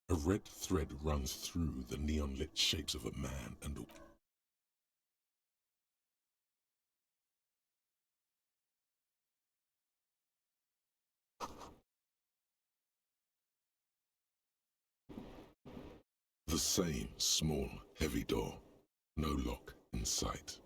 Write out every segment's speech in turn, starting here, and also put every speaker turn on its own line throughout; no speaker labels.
A red thread runs through the neon-lit shapes of a man and a... The same small, heavy door. No lock in sight.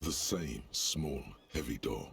The same small, heavy door.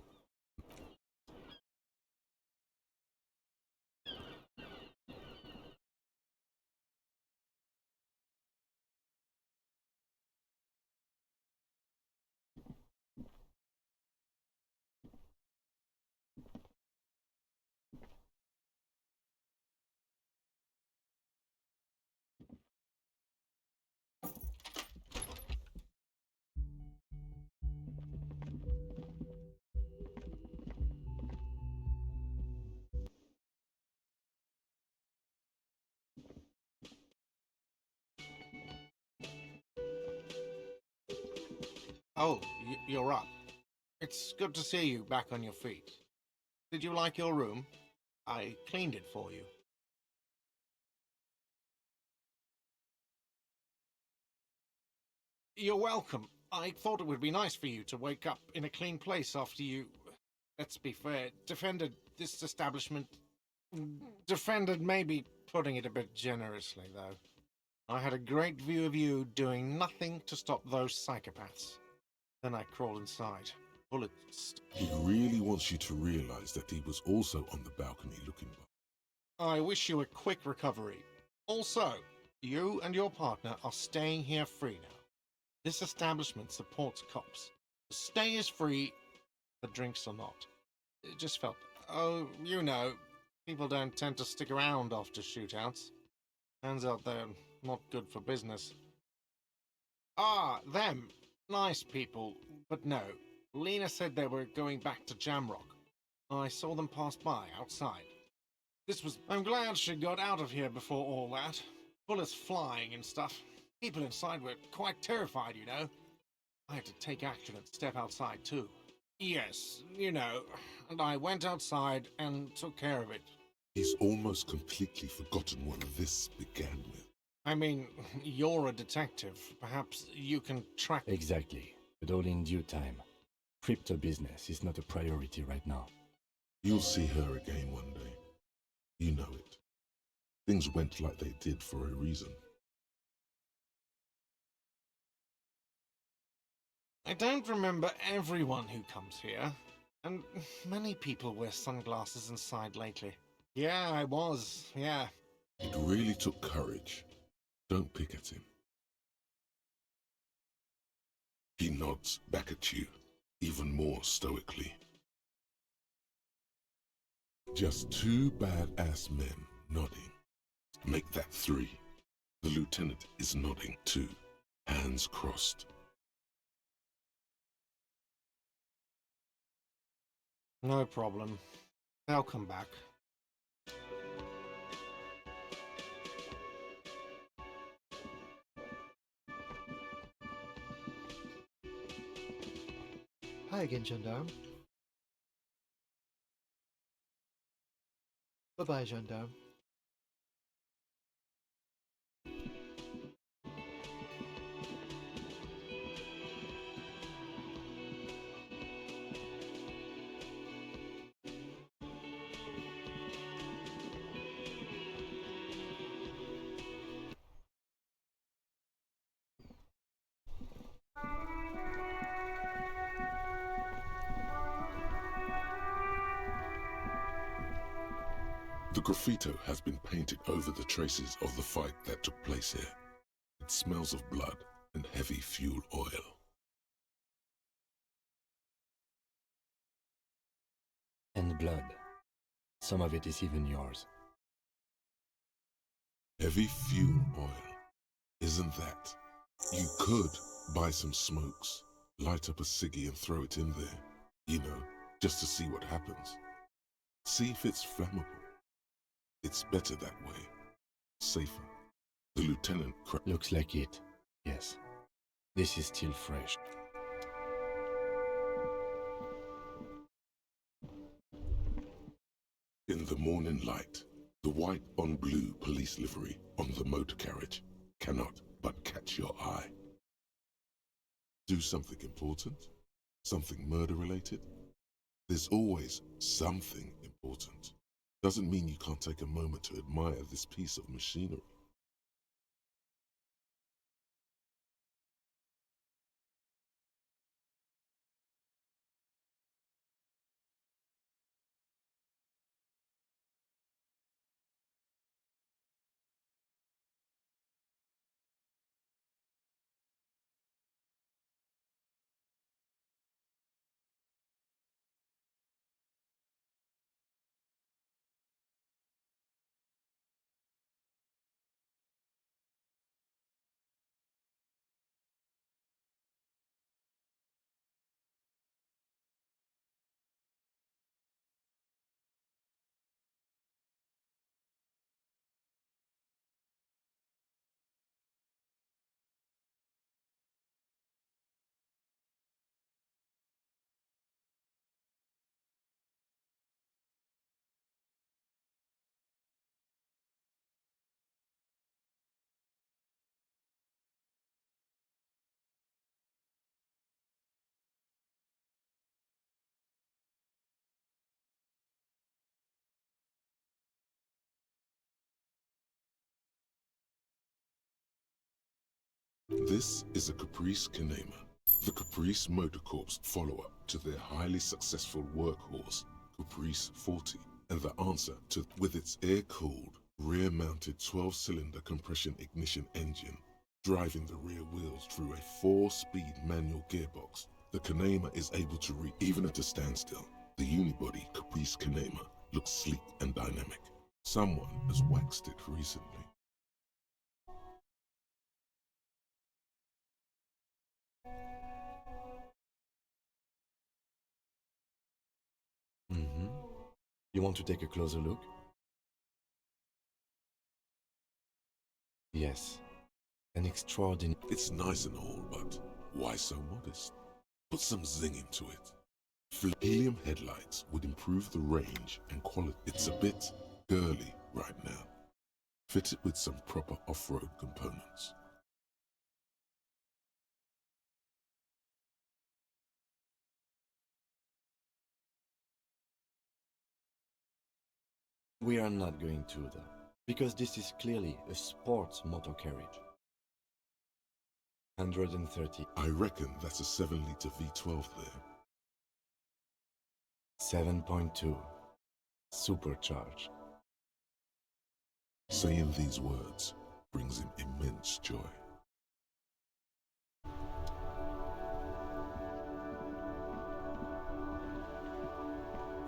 Oh, you're up. It's good to see you back on your feet. Did you like your room? I cleaned it for you. You're welcome. I thought it would be nice for you to wake up in a clean place after you, let's be fair, defended this establishment. Defended maybe putting it a bit generously, though. I had a great view of you doing nothing to stop those psychopaths. Then I crawled inside. Bullets.
He really wants you to realize that he was also on the balcony looking back.
I wish you a quick recovery. Also, you and your partner are staying here free now. This establishment supports cops. The stay is free, the drinks are not. It just felt, oh, you know, people don't tend to stick around after shootouts. Turns out they're not good for business. Ah, them. Nice people, but no. Lena said they were going back to Jamrock. I saw them pass by outside. I'm glad she got out of here before all that. Bullets flying and stuff. People inside were quite terrified, you know. I had to take action and step outside too. Yes, you know, and I went outside and took care of it.
He's almost completely forgotten what this began with.
I mean, you're a detective. Perhaps you can track...
Exactly, but all in due time. Crypto business is not a priority right now.
You'll see her again one day. You know it. Things went like they did for a reason.
I don't remember everyone who comes here, and many people wear sunglasses inside lately. Yeah, I was, yeah.
It really took courage. Don't pick at him. He nods back at you, even more stoically. Just two badass men nodding. Make that three. The lieutenant is nodding too, hands crossed.
No problem. They'll come back.
Hi again, gendarme. Bye-bye, gendarme.
The graffito has been painted over the traces of the fight that took place here. It smells of blood and heavy fuel oil.
And blood. Some of it is even yours.
Heavy fuel oil. Isn't that? You could buy some smokes, light up a ciggy and throw it in there, you know, just to see what happens. See if it's flammable. It's better that way. Safer. The lieutenant
Looks like it. Yes. This is still fresh.
In the morning light, the white on blue police livery on the motor carriage cannot but catch your eye. Do something important? Something murder-related? There's always something important. Doesn't mean you can't take a moment to admire this piece of machinery. This is a Caprice Kinema, the Caprice Motor Corps follow-up to their highly successful workhorse, Caprice 40, and the answer to, with its air-cooled, rear-mounted 12-cylinder compression ignition engine, driving the rear wheels through a 4-speed manual gearbox. The Kinema is able to even at a standstill. The unibody Caprice Kinema looks sleek and dynamic. Someone has waxed it recently.
You want to take a closer look? Yes. An extraordinary...
It's nice and all, but why so modest? Put some zing into it. Helium headlights would improve the range and quality. It's a bit girly right now. Fit it with some proper off-road components.
We are not going to, though, because this is clearly a sports motor carriage. 130.
I reckon that's a 7-liter V12 there.
7.2. Supercharged.
Saying these words brings him immense joy.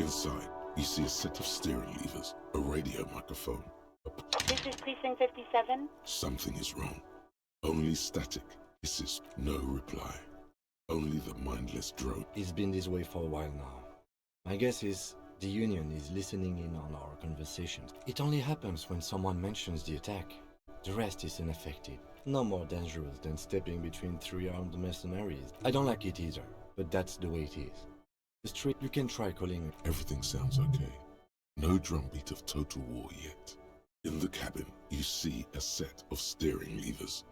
Inside, you see a set of steering levers, a radio microphone.
This is Precinct 57.
Something is wrong. Only static hisses, no reply. Only the mindless drone.
It's been this way for a while now. My guess is the Union is listening in on our conversations. It only happens when someone mentions the attack. The rest is unaffected. No more dangerous than stepping between 3 armed mercenaries. I don't like it either, but that's the way it is. The street, you can try calling it.
Everything sounds okay. No drumbeat of total war yet. In the cabin, you see a set of steering levers.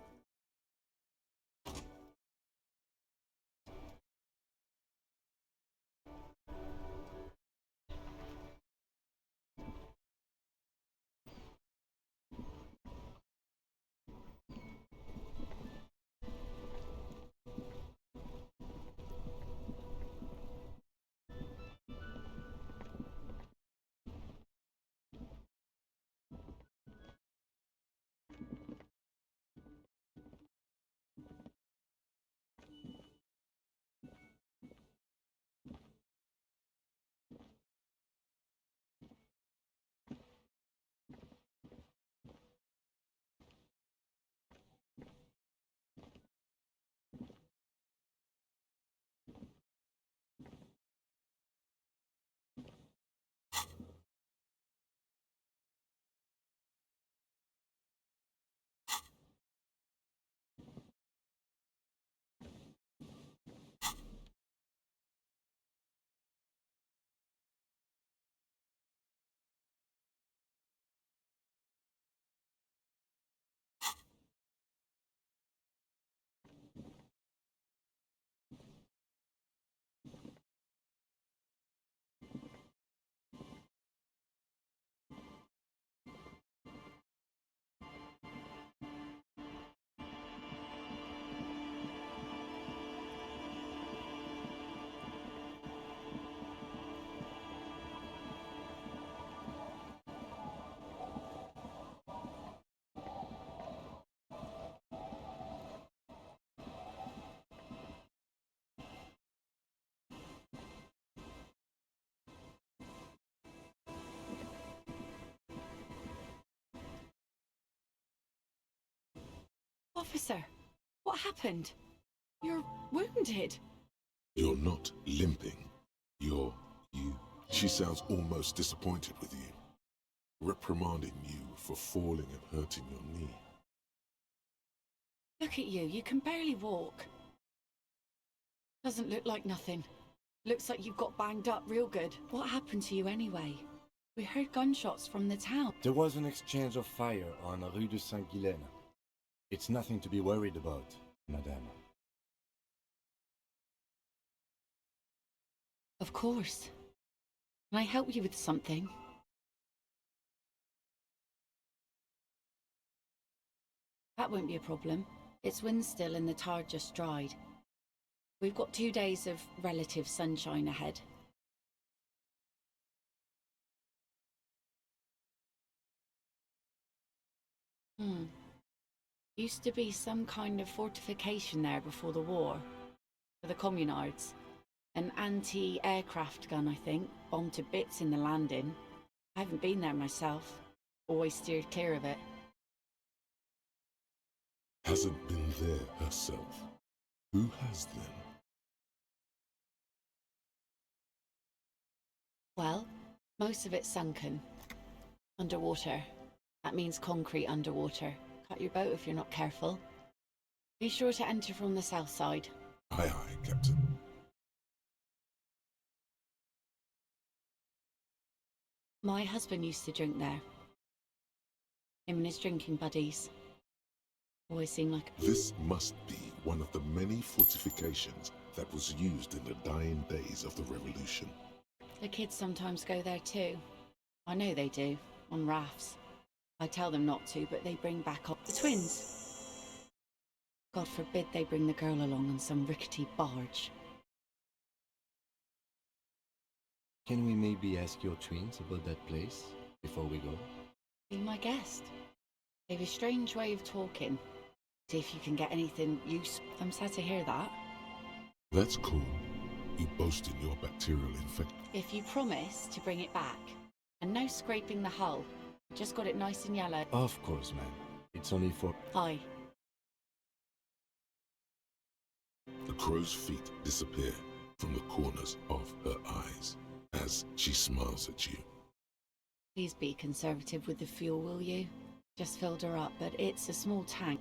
Officer, what happened? You're wounded.
You're not limping. You. She sounds almost disappointed with you, reprimanding you for falling and hurting your knee.
Look at you, you can barely walk. Doesn't look like nothing. Looks like you've got banged up real good. What happened to you anyway? We heard gunshots from the town.
There was an exchange of fire on Rue de Saint-Guylaine. It's nothing to be worried about, madame.
Of course. Can I help you with something? That won't be a problem. It's wind still and the tar just dried. We've got 2 days of relative sunshine ahead. Used to be some kind of fortification there before the war. For the communards. An anti-aircraft gun, I think, bombed to bits in the landing. I haven't been there myself. Always steered clear of it.
Hasn't been there herself. Who has then?
Well, most of it's sunken. Underwater. That means concrete underwater. Cut your boat if you're not careful. Be sure to enter from the south side.
Aye, aye, Captain.
My husband used to drink there. Him and his drinking buddies. Always seemed like...
This must be one of the many fortifications that was used in the dying days of the Revolution.
The kids sometimes go there too. I know they do, on rafts. I tell them not to, but they bring back up the twins. God forbid they bring the girl along on some rickety barge.
Can we maybe ask your twins about that place before we go?
Be my guest. They have a strange way of talking. See if you can get anything useful. I'm sad to hear that.
That's cool. You boasting your bacterial infection.
If you promise to bring it back, and no scraping the hull, just got it nice and yellow.
Of course, ma'am. It's only for...
Aye.
The crow's feet disappear from the corners of her eyes as she smiles at you.
Please be conservative with the fuel, will you? Just filled her up, but it's a small tank.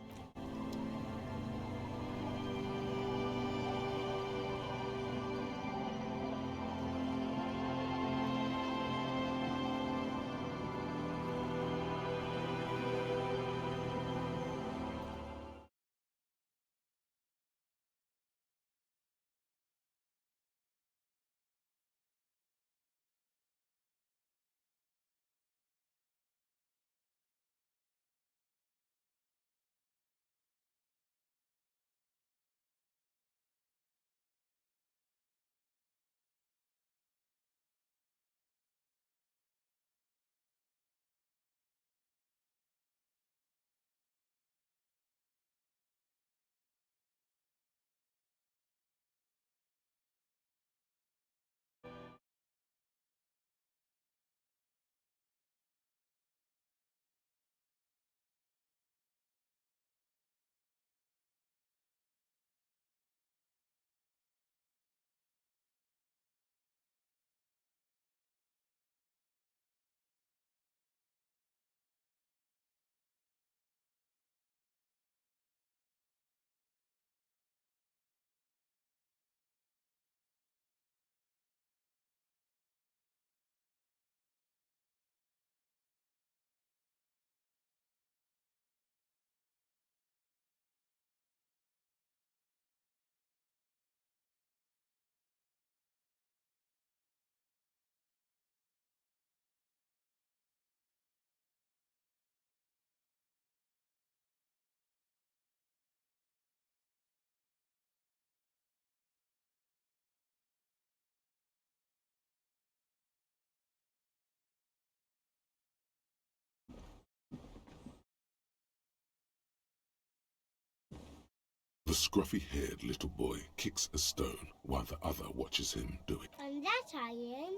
The scruffy-haired little boy kicks a stone while the other watches him do it.
And that iron.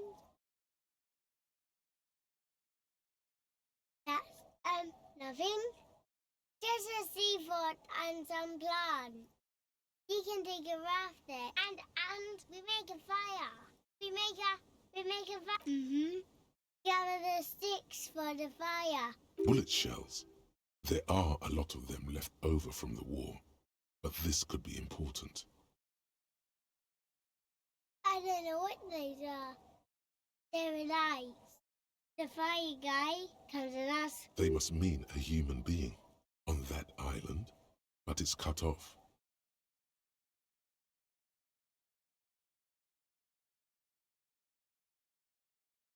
That's nothing. Just a seafort and some plants. We can take a raft there, and we make a fire. We make a fire. Gather the sticks for the fire.
Bullet shells. There are a lot of them left over from the war, but this could be important.
I don't know what those are. They're lights. The fire guy comes and asks.
They must mean a human being on that island, but it's cut off.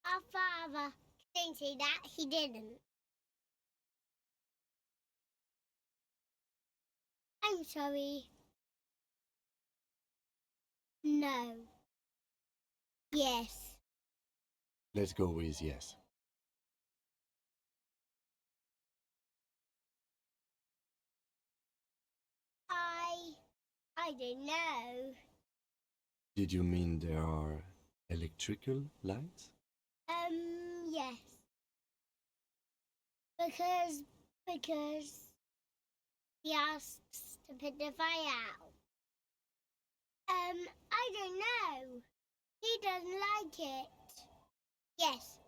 Our father didn't say that. He didn't. I'm sorry. No. Yes.
Let's go with yes.
I don't know.
Did you mean there are electrical lights?
Yes. Because he asks to put the fire out. I don't know. He doesn't like it. Yes.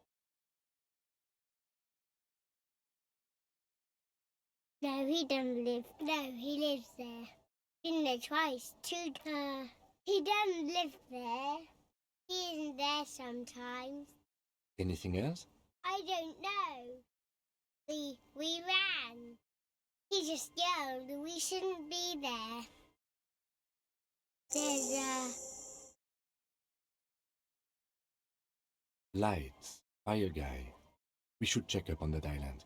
No, he doesn't live. No, he lives there. Been there twice. He doesn't live there. He isn't there sometimes.
Anything else?
I don't know. We ran. He just yelled we shouldn't be there. There's
Lights. Fire guy. We should check up on that island.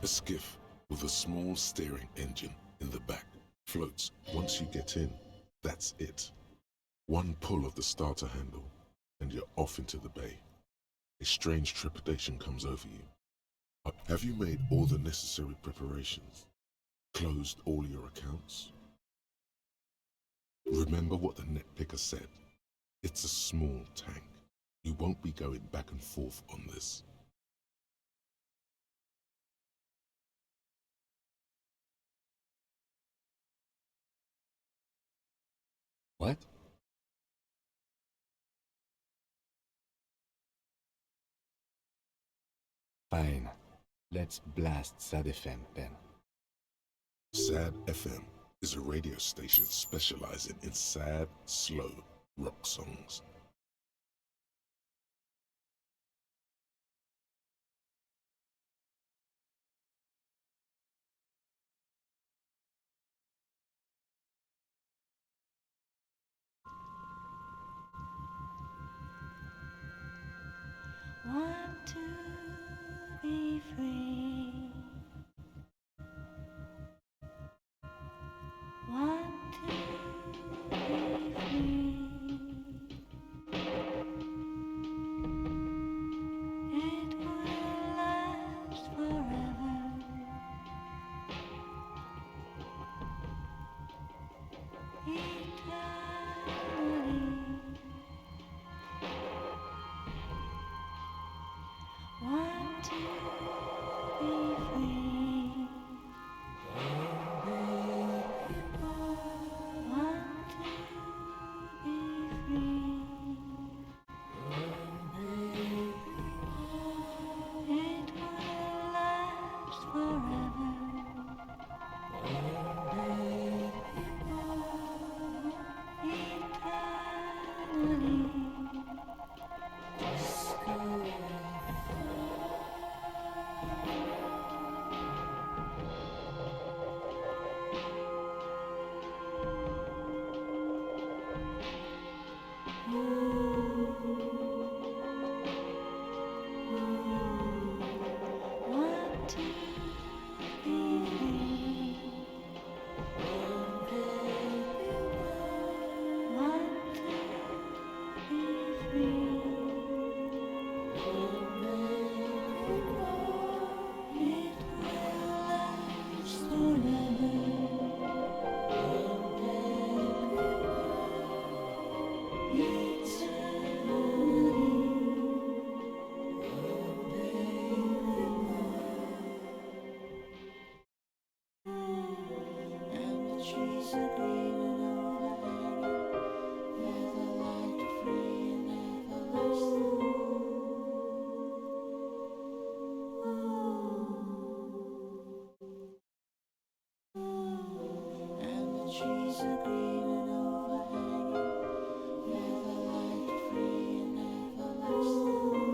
A skiff with a small steering engine in the back floats. Once you get in, that's it. One pull of the starter handle, and you're off into the bay. A strange trepidation comes over you. Have you made all the necessary preparations? Closed all your accounts? Remember what the net picker said. It's a small tank. You won't be going back and forth on this.
What? Fine. Let's blast Sad FM then.
Sad FM is a radio station specializing in sad, slow rock songs.
Want to be free. Want to be free. It will last forever. Eternally. Want to be free. Want to be free. It will last forever. Eternally. trees are green and overhanging, featherlight free and everlasting. And the trees are green and overhanging, featherlight free and everlasting.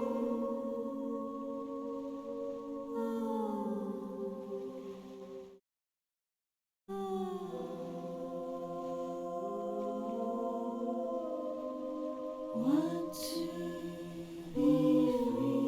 Want to be free,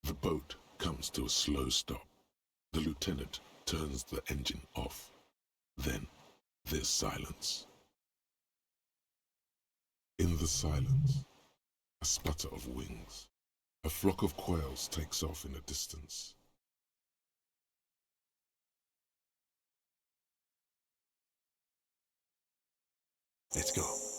The boat comes to a slow stop. The lieutenant turns the engine off. Then there's silence. In the silence, a sputter of wings. A flock of quails takes off in the distance. Let's go.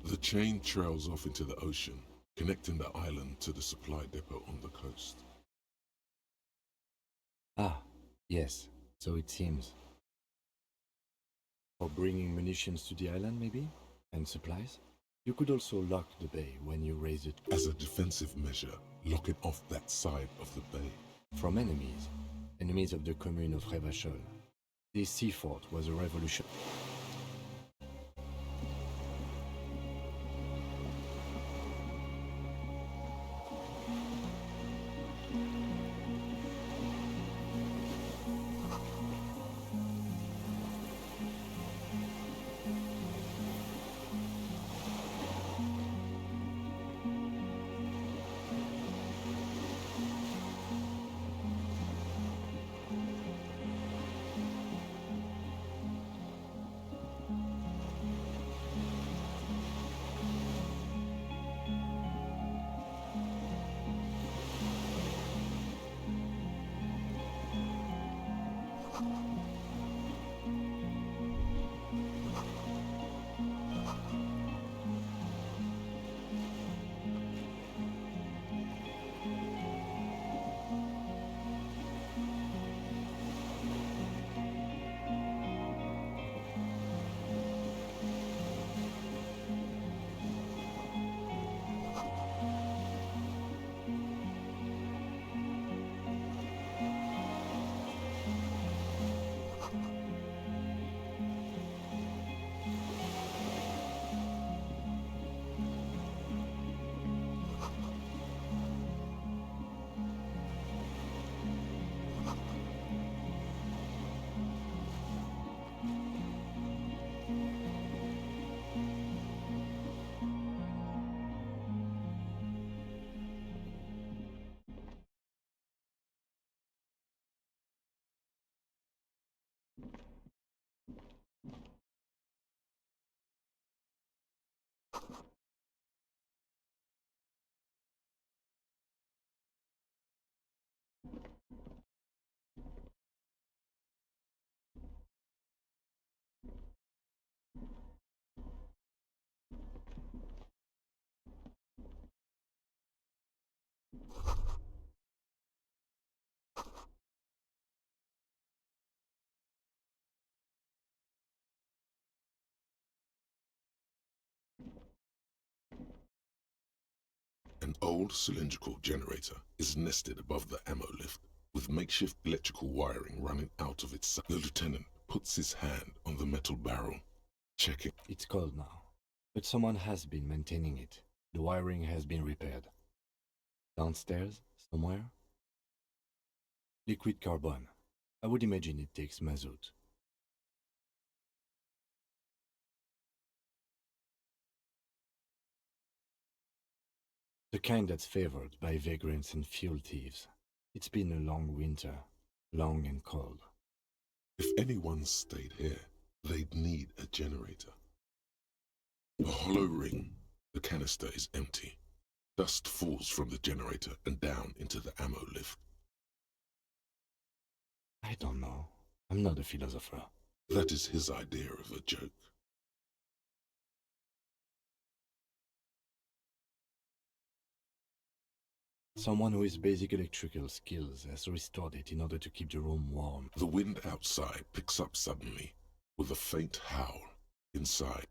The chain trails off into the ocean, connecting the island to the supply depot on the coast.
Ah, yes, so it seems. For bringing munitions to the island, maybe? And supplies? You could also lock the bay when you raise it
As a defensive measure, lock it off that side of the bay.
from enemies. Enemies of the commune of Revachol. This sea fort was a revolution.
An old cylindrical generator is nested above the ammo lift, with makeshift electrical wiring running out of its side. The lieutenant puts his hand on the metal barrel, checking.
It's cold now, but someone has been maintaining it. The wiring has been repaired. Downstairs, somewhere? Liquid carbon. I would imagine it takes mazout. kind that's favored by vagrants and fuel thieves. It's been a long winter, long and cold.
If anyone stayed here, they'd need a generator. A hollow ring. The canister is empty. Dust falls from the generator and down into the ammo lift.
I don't know. I'm not a philosopher.
That is his idea of a joke.
Someone who has basic electrical skills has restored it in order to keep the room warm.
The wind outside picks up suddenly with a faint howl inside.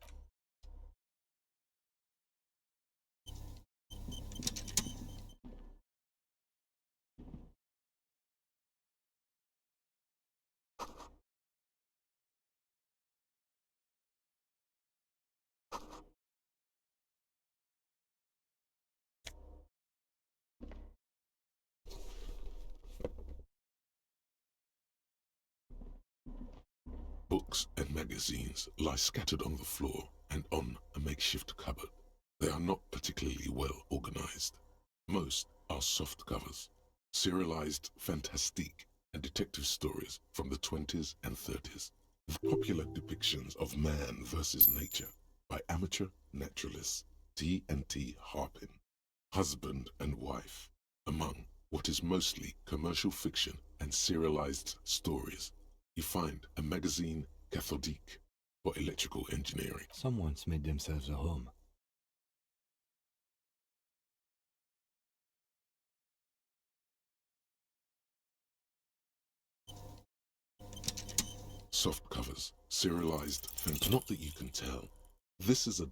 Books and magazines lie scattered on the floor and on a makeshift cupboard. They are not particularly well organized. Most are soft covers, serialized fantastique and detective stories from the 20s and 30s. Popular depictions of man versus nature by amateur naturalists T&T Harpin, husband and wife, among what is mostly commercial fiction and serialized stories. You find a magazine cathodique for electrical engineering.
Someone's made themselves a home.
Soft covers, serialized, not that you can tell. This is a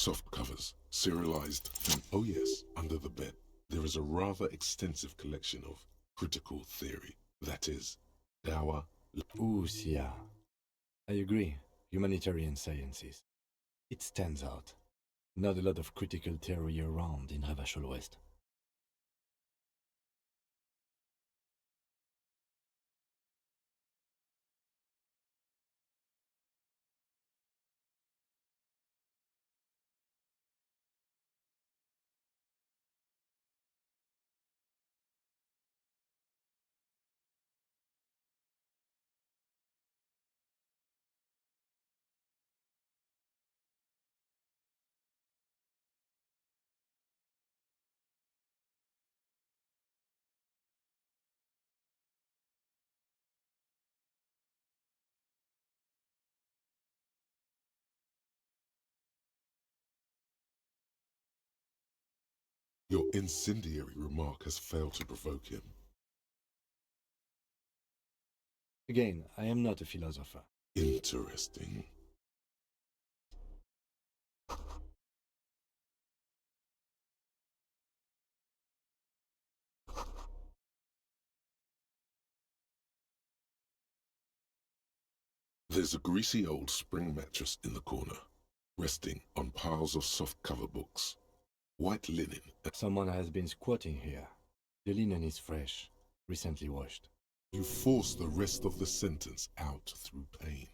soft covers, serialized, oh yes, under the bed, there is a rather extensive collection of critical theory. That is, Dower.
Ooh, yeah. I agree. Humanitarian sciences. It stands out. Not a lot of critical theory around in Ravachol West.
Your incendiary remark has failed to provoke him.
Again, I am not a philosopher.
Interesting. There's a greasy old spring mattress in the corner, resting on piles of soft cover books. White linen.
Someone has been squatting here. The linen is fresh, recently washed.
You force the rest of the sentence out through pain.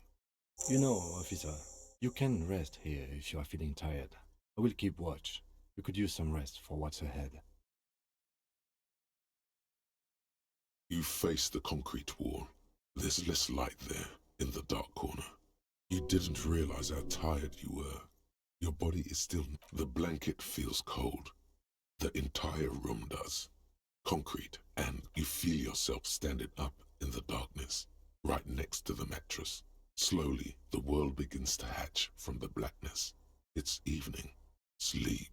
You know, officer, you can rest here if you are feeling tired. I will keep watch. You could use some rest for what's ahead.
You face the concrete wall. There's less light there, in the dark corner. You didn't realize how tired you were. Your body is still... The blanket feels cold. The entire room does. Concrete, and you feel yourself standing up in the darkness, right next to the mattress. Slowly, the world begins to hatch from the blackness. It's evening. Sleep.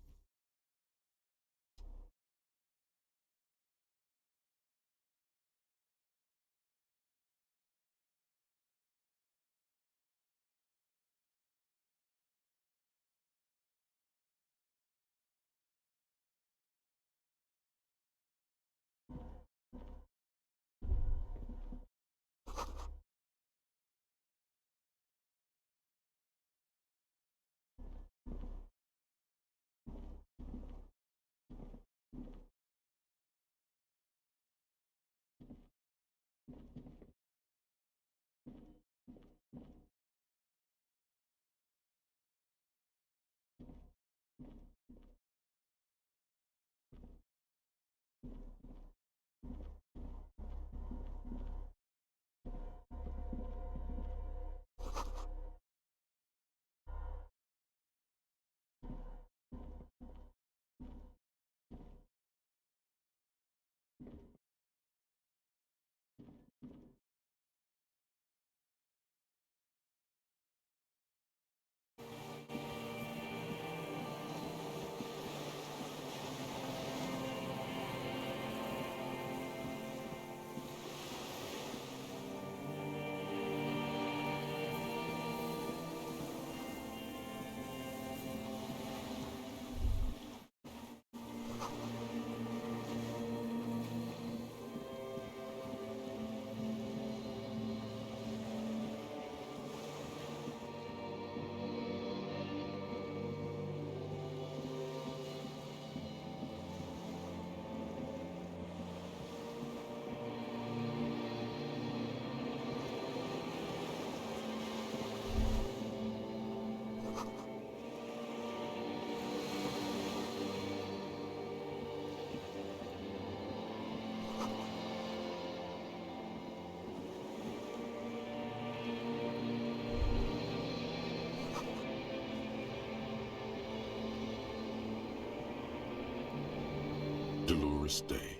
Dolores Day,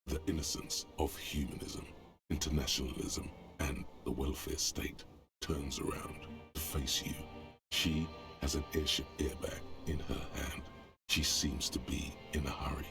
the innocence of humanism, internationalism, and the welfare state turns around to face you. She has an airship airbag in her hand. She seems to be in a hurry.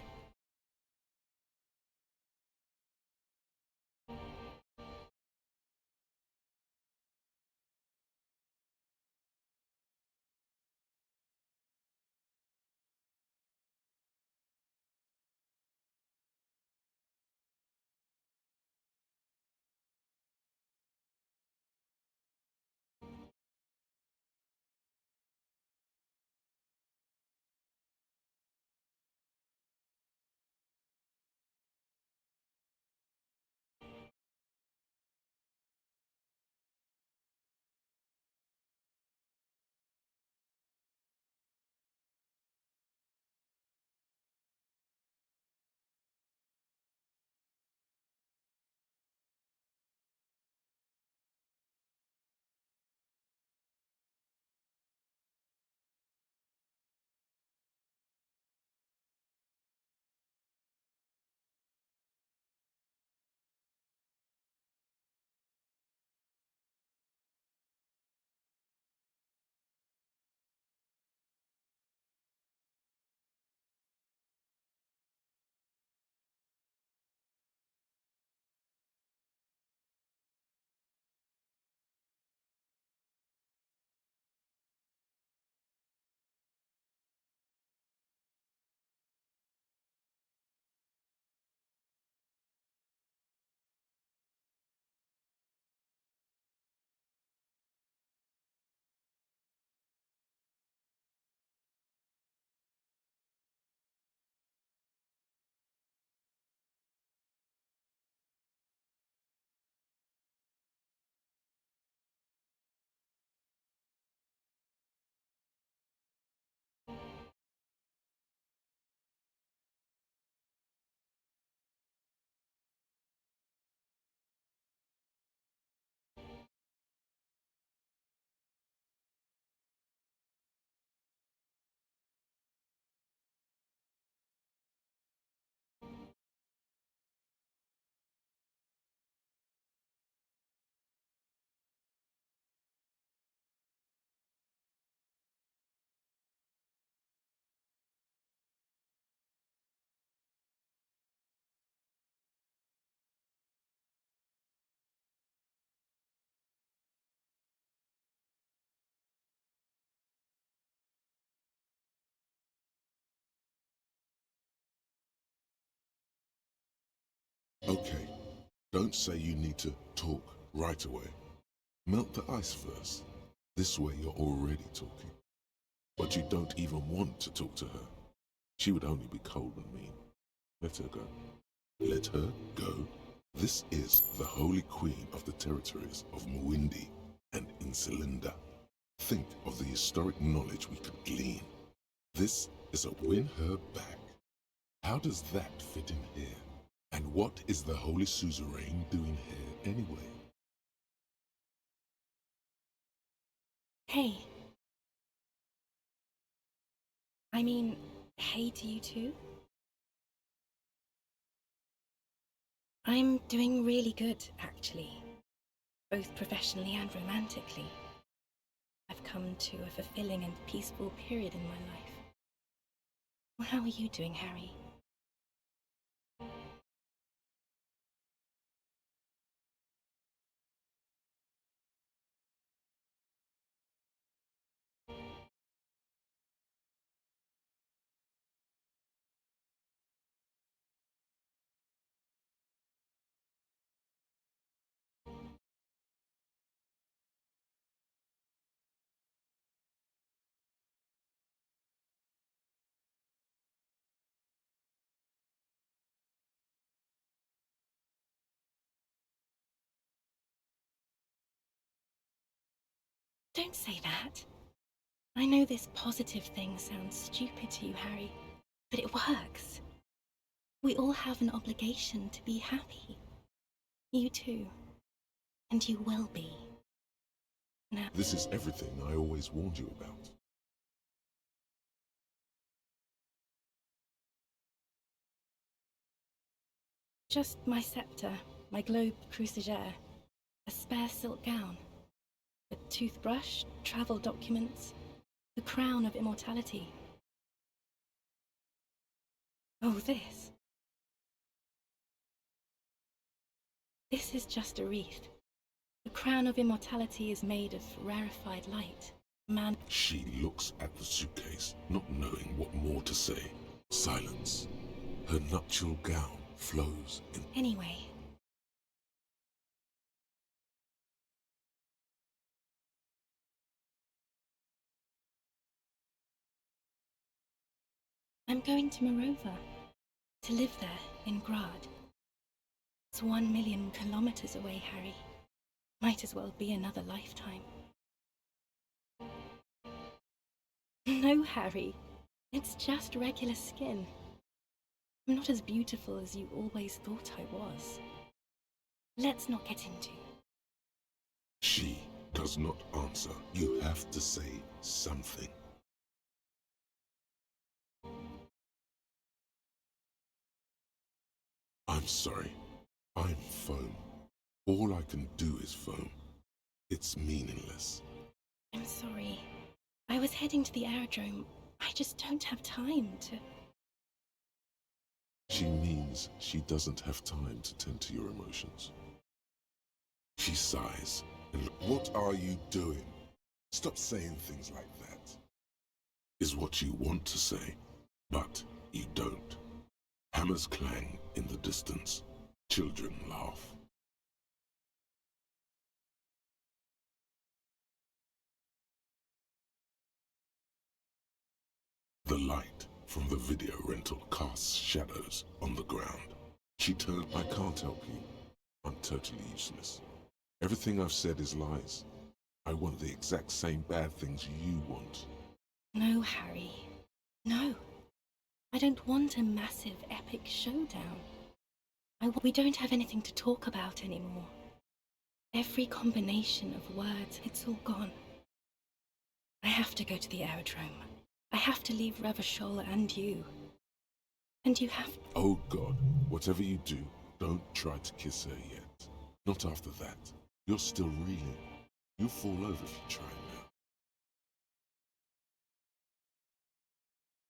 Okay, don't say you need to talk right away. Melt the ice first. This way you're already talking. But you don't even want to talk to her. She would only be cold and mean. Let her go. Let her go. This is the Holy Queen of the territories of Muindi and Insulinda. Think of the historic knowledge we could glean. This is a win her back. How does that fit in here? And what is the Holy Suzerain doing here anyway?
Hey. I mean, hey to you too. I'm doing really good, actually. Both professionally and romantically. I've come to a fulfilling and peaceful period in my life. Well, how are you doing, Harry? Don't say that. I know this positive thing sounds stupid to you, Harry, but it works. We all have an obligation to be happy. You too. And you will be. Now,
This is everything I always warned you about.
Just my scepter, my globe cruciger, a spare silk gown, a toothbrush, travel documents, the crown of immortality. Oh, this. This is just a wreath. The crown of immortality is made of rarefied light. Man.
She looks at the suitcase, not knowing what more to say. Silence. Her nuptial gown flows in.
Anyway. I'm going to Morova, to live there in Grad. It's 1 million kilometers away, Harry. Might as well be another lifetime. No, Harry. It's just regular skin. I'm not as beautiful as you always thought I was. Let's not get into.
She does not answer. You have to say something. I'm sorry. I'm foam. All I can do is foam. It's meaningless.
I'm sorry. I was heading to the aerodrome. I just don't have time to...
She means she doesn't have time to tend to your emotions. She sighs and what are you doing? Stop saying things like that. Is what you want to say, but you don't. Hammers clang in the distance. Children laugh. The light from the video rental casts shadows on the ground. She turned, I can't help you. I'm totally useless. Everything I've said is lies. I want the exact same bad things you want.
No, Harry. No. I don't want a massive, epic showdown. We don't have anything to talk about anymore. Every combination of words, it's all gone. I have to go to the aerodrome. I have to leave Ravachol and you. And you have...
Oh God, whatever you do, don't try to kiss her yet. Not after that. You're still reeling. You'll fall over if you try now.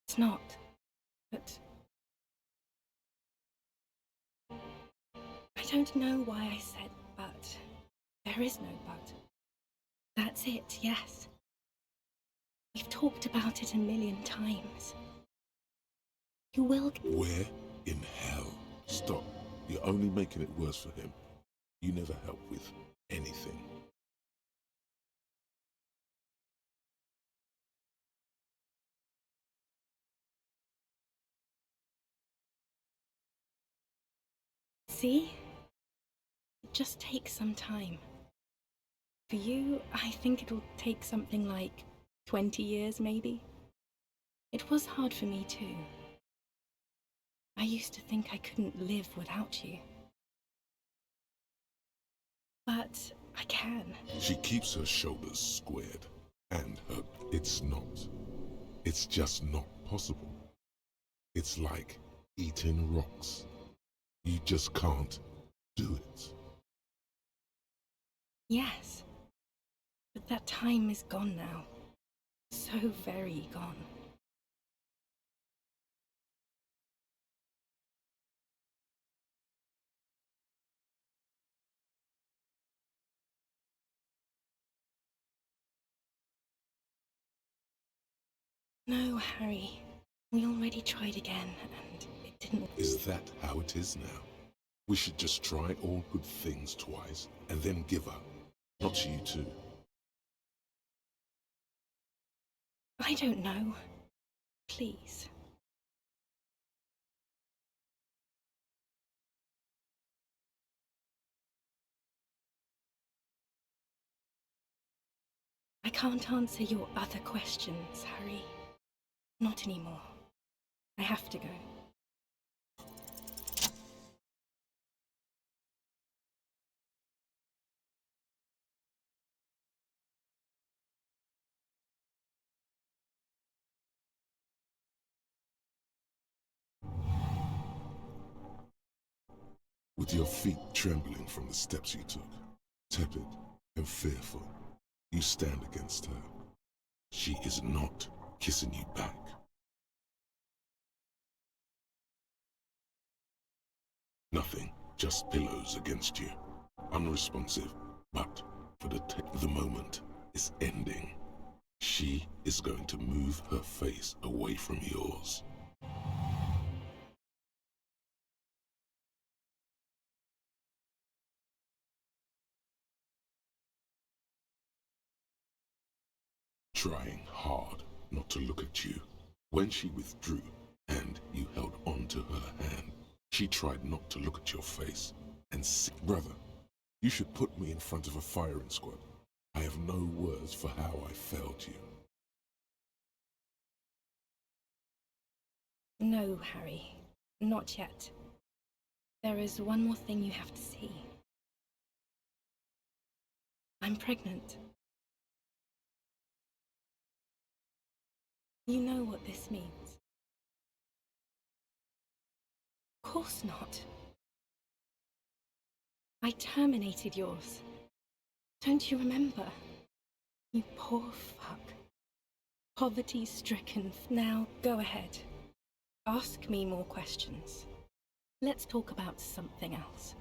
It's not. But... I don't know why I said but. There is no but. That's it, yes. We've talked about it 1,000,000 times. You will...
Where in hell? Stop. You're only making it worse for him. You never help with anything.
See? It just takes some time. For you, I think it'll take something like 20 years, maybe. It was hard for me too. I used to think I couldn't live without you. But I can.
She keeps her shoulders squared. And her... It's not. It's just not possible. It's like eating rocks. You just can't do it.
Yes. But that time is gone now. So very gone. No, Harry. We already tried again, and it didn't...
Is that how it is now? We should just try all good things twice, and then give up. Not you too.
I don't know. Please. I can't answer your other questions, Harry. Not anymore. I have to go.
with your feet trembling from the steps you took. Tepid and fearful, you stand against her. She is not kissing you back. Nothing, just pillows against you. Unresponsive, but for the moment is ending. She is going to move her face away from yours. Trying hard not to look at you. When she withdrew and you held on to her hand, she tried not to look at your face and brother, you should put me in front of a firing squad. I have no words for how I failed you.
No, Harry. Not yet. There is one more thing you have to see. I'm pregnant. You know what this means. Of course not. I terminated yours. Don't you remember? You poor fuck. Poverty-stricken. Now, go ahead. Ask me more questions. Let's talk about something else.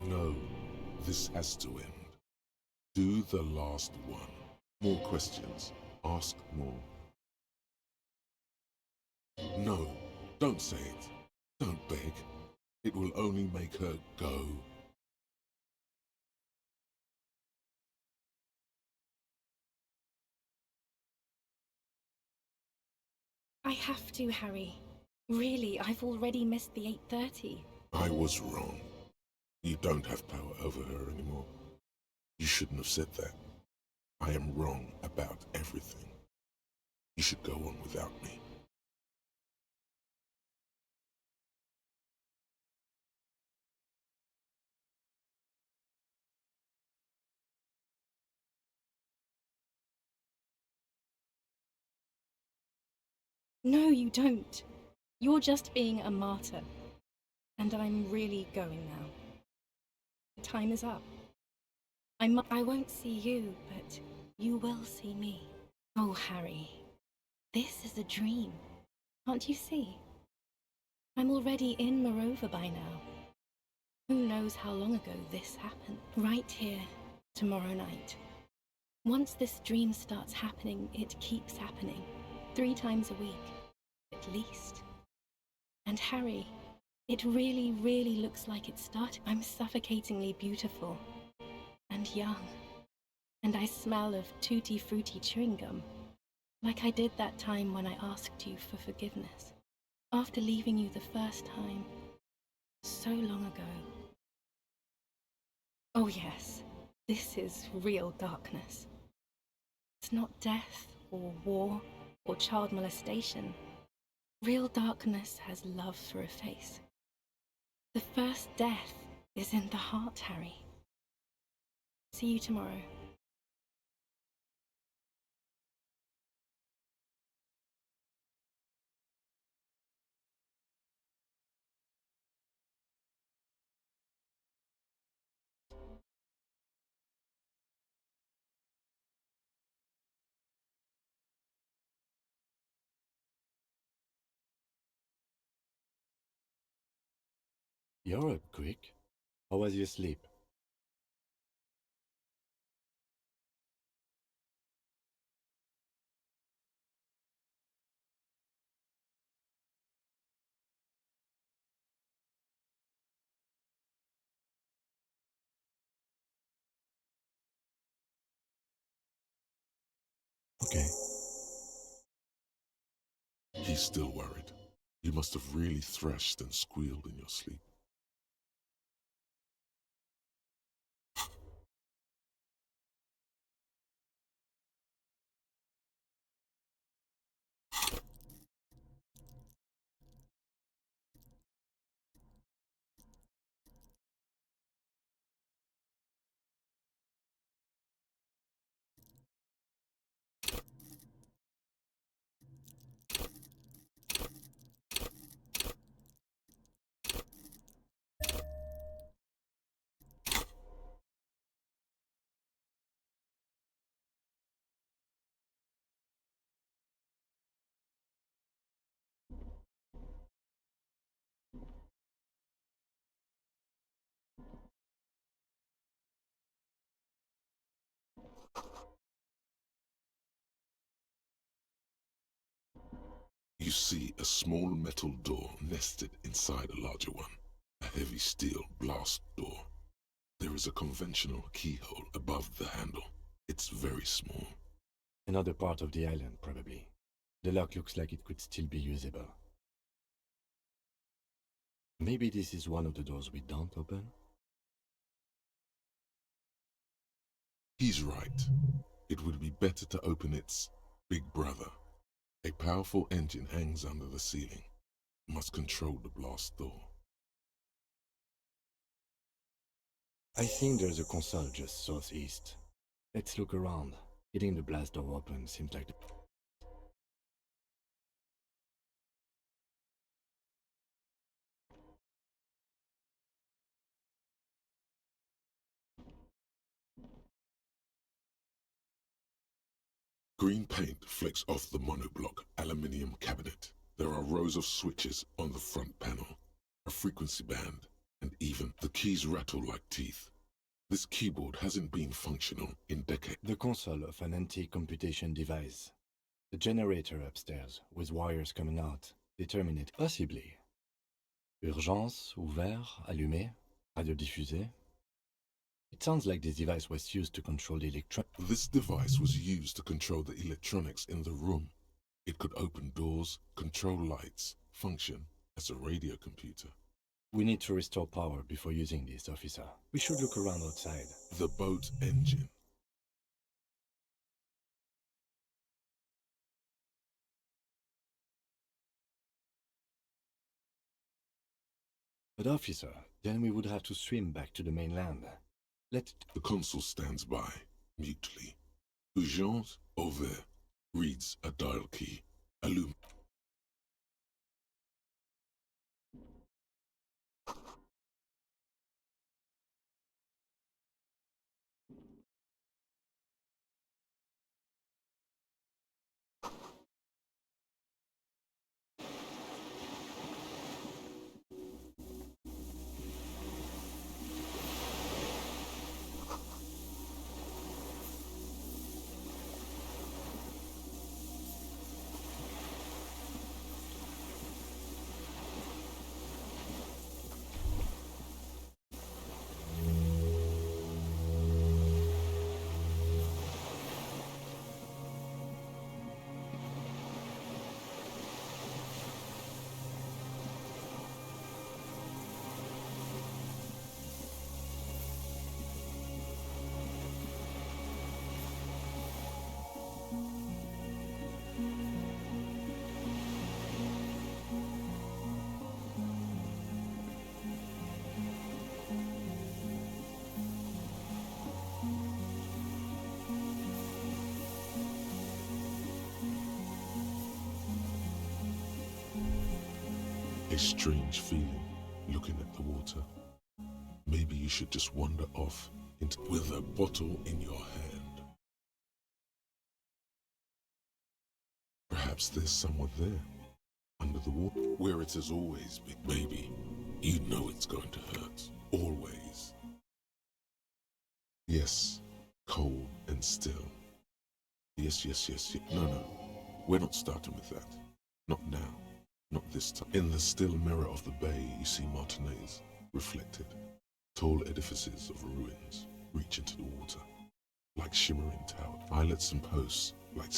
No, this has to end. Do the last one. More questions. Ask more. No, don't say it. Don't beg. It will only make her go.
I have to, Harry. Really, I've already missed the 8:30.
I was wrong. You don't have power over her anymore. You shouldn't have said that. I am wrong about everything. You should go on without me.
No, you don't. You're just being a martyr. And I'm really going now. Time is up. I won't see you, but you will see me. Oh, Harry, this is a dream. Can't you see? I'm already in Morova by now. Who knows how long ago this happened? Right here, tomorrow night. Once this dream starts happening, it keeps happening. 3 times a week, at least. And Harry, it really, really looks like it started. I'm suffocatingly beautiful. And young. And I smell of tutti frutti chewing gum. Like I did that time when I asked you for forgiveness. After leaving you the first time. So long ago. Oh yes, this is real darkness. It's not death, or war, or child molestation. Real darkness has love for a face. The first death is in the heart, Harry. See you tomorrow.
You're up quick. How was your sleep? Okay.
He's still worried. You must have really thrashed and squealed in your sleep. You see a small metal door nested inside a larger one, a heavy steel blast door. There is a conventional keyhole above the handle. It's very small.
Another part of the island, probably. The lock looks like it could still be usable. Maybe this is one of the doors we don't open?
He's right. It would be better to open its big brother. A powerful engine hangs under the ceiling. Must control the blast door.
I think there's a console just southeast. Let's look around. Getting the blast door open seems like the...
Green paint flecks off the monoblock aluminium cabinet. There are rows of switches on the front panel, a frequency band, and even the keys rattle like teeth. This keyboard hasn't been functional in decades.
The console of an antique computation device. The generator upstairs, with wires coming out. Determine it possibly. Urgence, ouvert, allumé, radio diffusé. It sounds like this device was used to control the
This device was used to control the electronics in the room. It could open doors, control lights, function as a radio computer.
We need to restore power before using this, officer. We should look around outside.
The boat engine.
But officer, then we would have to swim back to the mainland.
The consul stands by, mutely. Urgence, ouvert, reads a dial key. Allume. A strange feeling, looking at the water. Maybe you should just wander off into with a bottle in your hand. Perhaps there's someone there, under the water, where it has always been. Maybe you know it's going to hurt, always. Yes, cold and still. Yes. No, we're not starting with that. Not now. Not this time. In the still mirror of the bay, you see Martinez, reflected. Tall edifices of ruins reach into the water, like shimmering towers. Islets and posts Like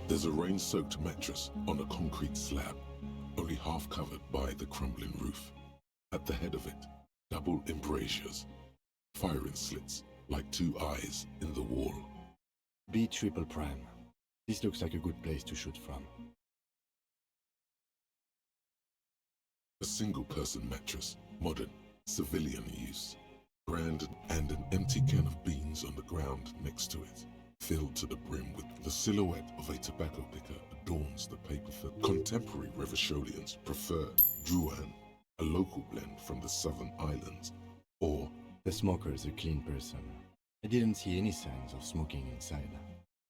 there's a rain-soaked mattress on a concrete slab, only half covered by the crumbling roof. At the head of it, double embrasures, firing slits like two eyes in the wall.
B triple prime. This looks like a good place to shoot from.
A single-person mattress, modern, civilian use. Brand and an empty can of beans on the ground next to it, filled to the brim with the silhouette of a tobacco picker adorns the paper film. Contemporary Revacholians prefer Druan, a local blend from the southern islands, or
The smoker is a clean person. I didn't see any signs of smoking inside.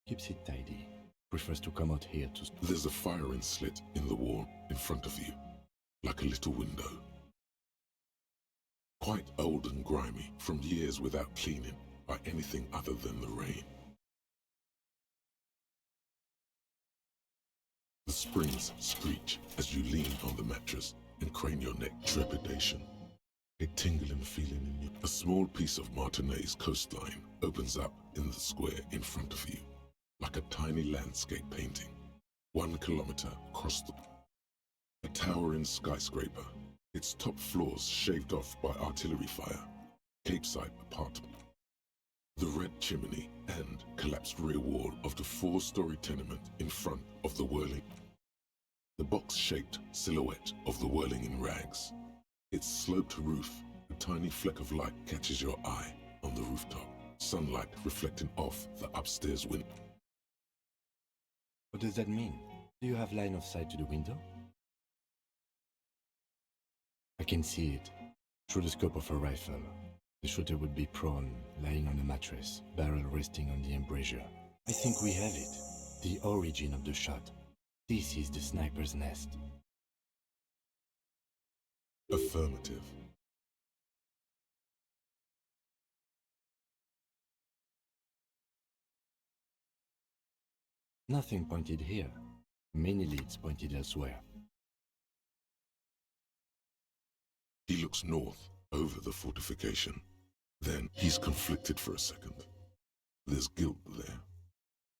Keeps it tidy. Prefers to come out here to...
there's a firing slit in the wall in front of you, like a little window. Quite old and grimy from years without cleaning by anything other than the rain. The springs screech as you lean on the mattress and crane your neck. Trepidation. A tingling feeling in you. A small piece of Martinez coastline opens up in the square in front of you, like a tiny landscape painting, 1 kilometer across the... a towering skyscraper, its top floors shaved off by artillery fire, capeside apartment. The red chimney and collapsed rear wall of the 4-story tenement in front of the whirling. The box-shaped silhouette of the whirling in rags. Its sloped roof, a tiny fleck of light catches your eye on the rooftop, sunlight reflecting off the upstairs window.
What does that mean? Do you have line of sight to the window? I can see it, through the scope of a rifle. The shooter would be prone, lying on a mattress, barrel resting on the embrasure. I think we have it. The origin of the shot. This is the sniper's nest.
Affirmative.
Nothing pointed here. Many leads pointed elsewhere.
He looks north, over the fortification. Then he's conflicted for a second. There's guilt there.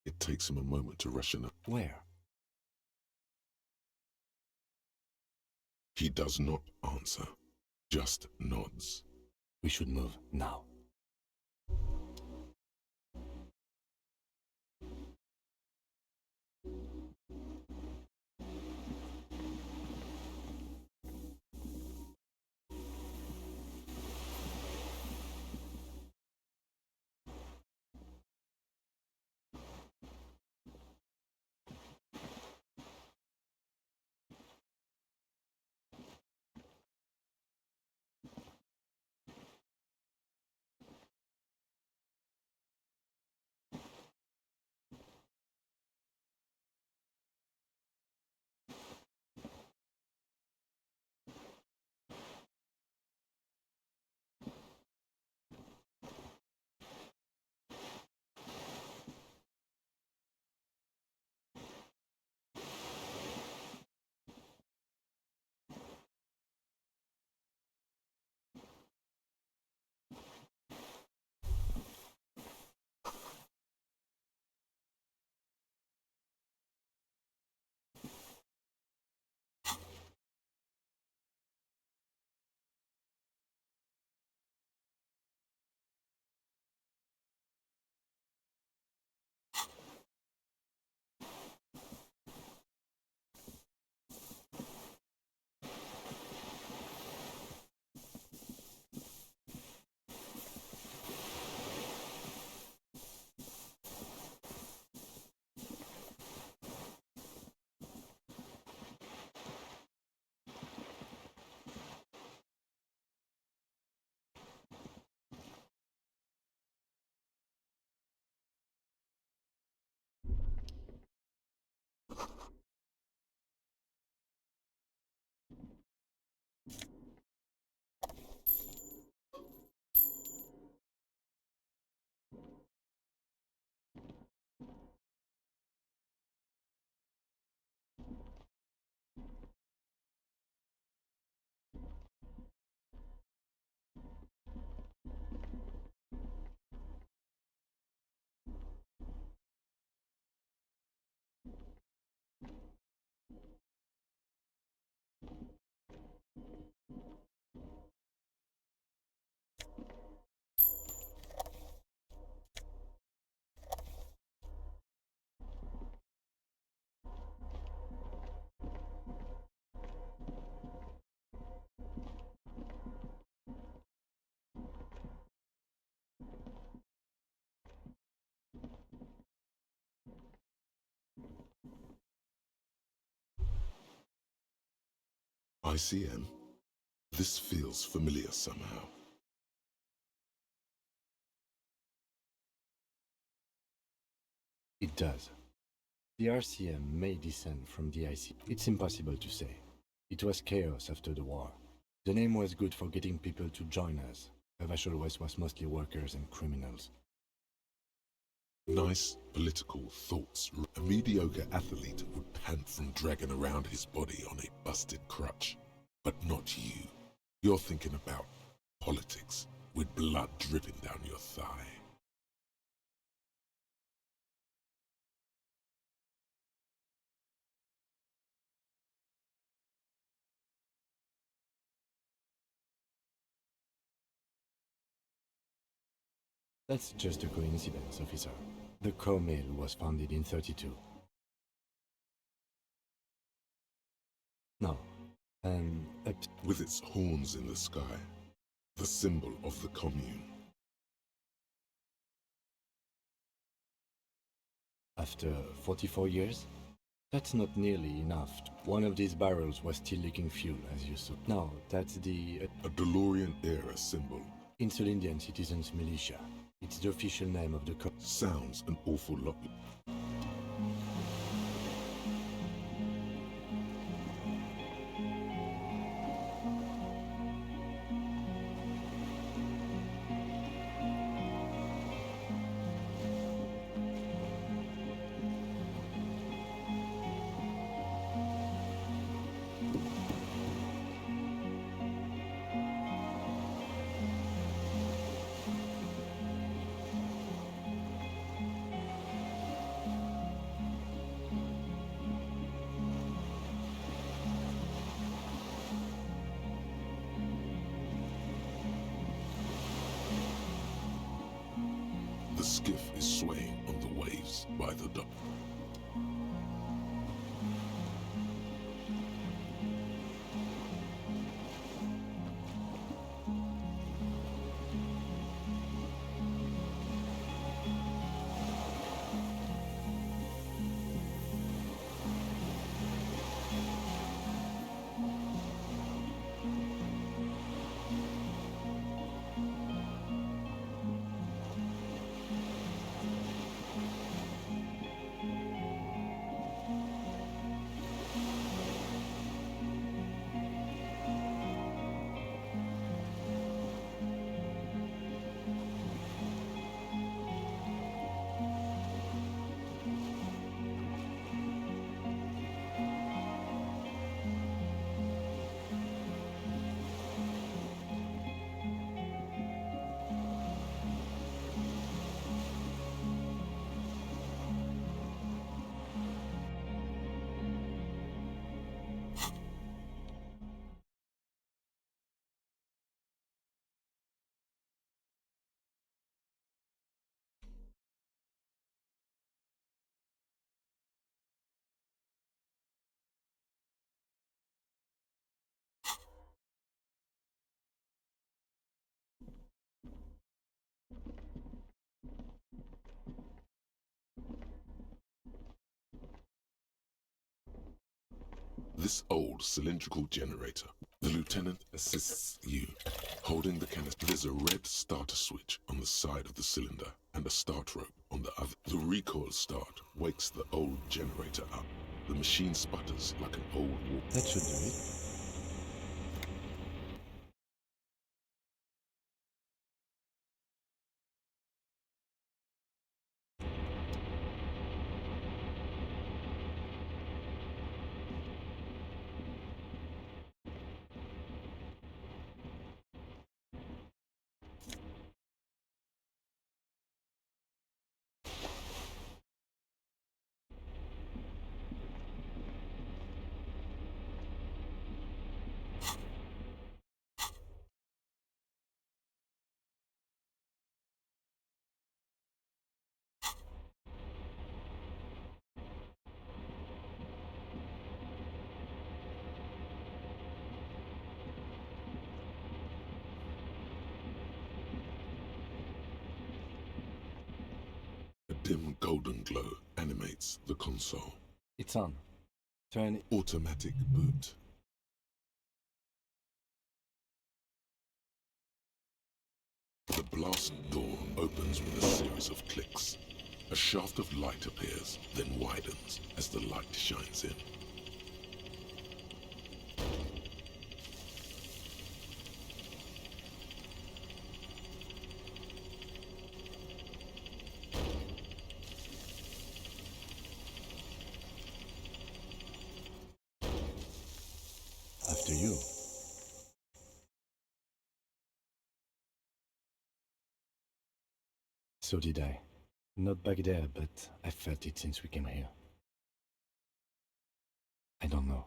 It takes him a moment to rationalize.
Where?
He does not answer, just nods.
We should move now.
ICM? This feels familiar somehow.
It does. The RCM may descend from the IC. It's impossible to say. It was chaos after the war. The name was good for getting people to join us. Vachel West was mostly workers and criminals.
Nice political thoughts. A mediocre athlete would pant from dragging around his body on a busted crutch. But not you. You're thinking about politics with blood dripping down your thigh.
That's just a coincidence, officer. The co-mail was founded in 32. No.
With its horns in the sky, the symbol of the commune.
After 44 years? That's not nearly enough. One of these barrels was still leaking fuel, as you saw. No, that's the...
A DeLorean-era symbol.
Insulindian Citizens Militia. It's the official name of the
Sounds an awful lot. The skiff is swaying on the waves by the dock. This old cylindrical generator. The lieutenant assists you, holding the canister. There's a red starter switch on the side of the cylinder and a start rope on the other. The recoil start wakes the old generator up. The machine sputters like an old war.
That should do it.
A dim golden glow animates the console.
It's on. Turn it.
Automatic boot. The blast door opens with a series of clicks. A shaft of light appears, then widens as the light shines in.
After you. So did I. Not back there, but I felt it since we came here. I don't know.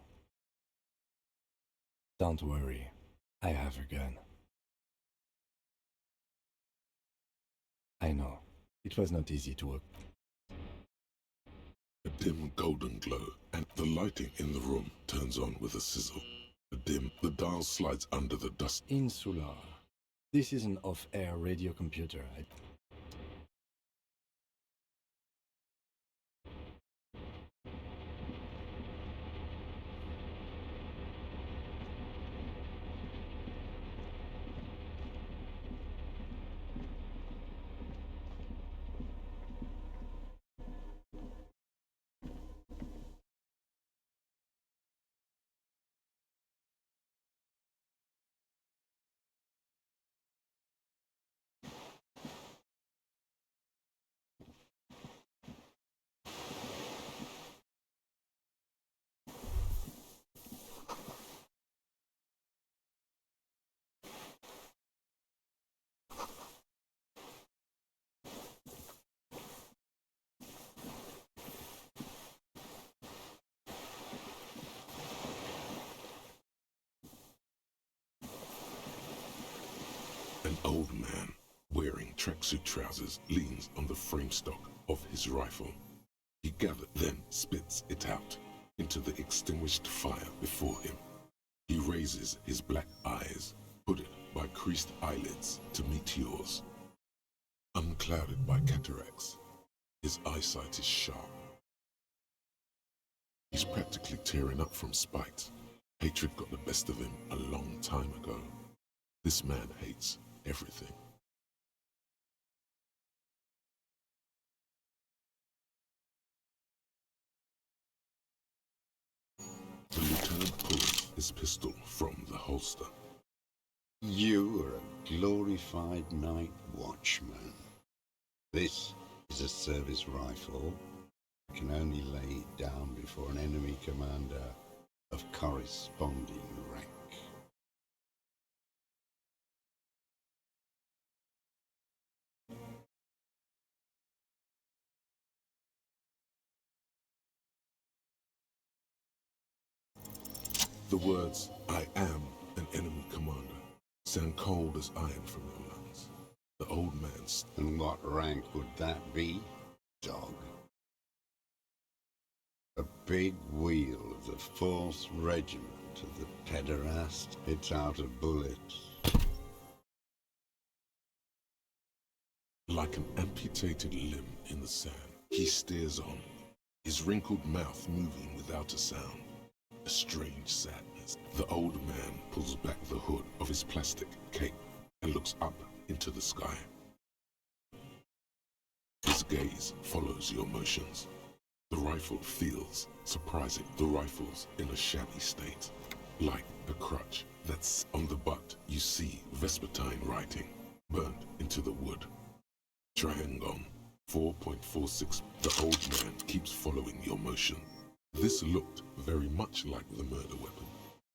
Don't worry. I have a gun. I know. It was not easy to work.
A dim golden glow, and the lighting in the room turns on with a sizzle. The dial slides under the dust.
Insular. This is an off-air radio computer.
tracksuit trousers leans on the frame stock of his rifle. He gathered, then spits it out into the extinguished fire before him. He raises his black eyes, hooded by creased eyelids, to meet yours. Unclouded by cataracts, his eyesight is sharp. He's practically tearing up from spite. Hatred got the best of him a long time ago. This man hates everything. The lieutenant pulls his pistol from the holster.
You are a glorified night watchman. This is a service rifle. I can only lay it down before an enemy commander of corresponding rank.
The words, "I am an enemy commander," sound cold as iron from your lungs. The old man's.
And what rank would that be, dog? A big wheel of the 4th Regiment of the pederast hits out a bullet.
Like an amputated limb in the sand, he stares on, his wrinkled mouth moving without a sound. A strange sadness. The old man pulls back the hood of his plastic cape and looks up into the sky. His gaze follows your motions. The rifle feels surprising. The rifle's in a shabby state, like a crutch that's on the butt. You see Vespertine writing, burned into the wood. Triangon 4.46. The old man keeps following your motion. This looked very much like the murder weapon.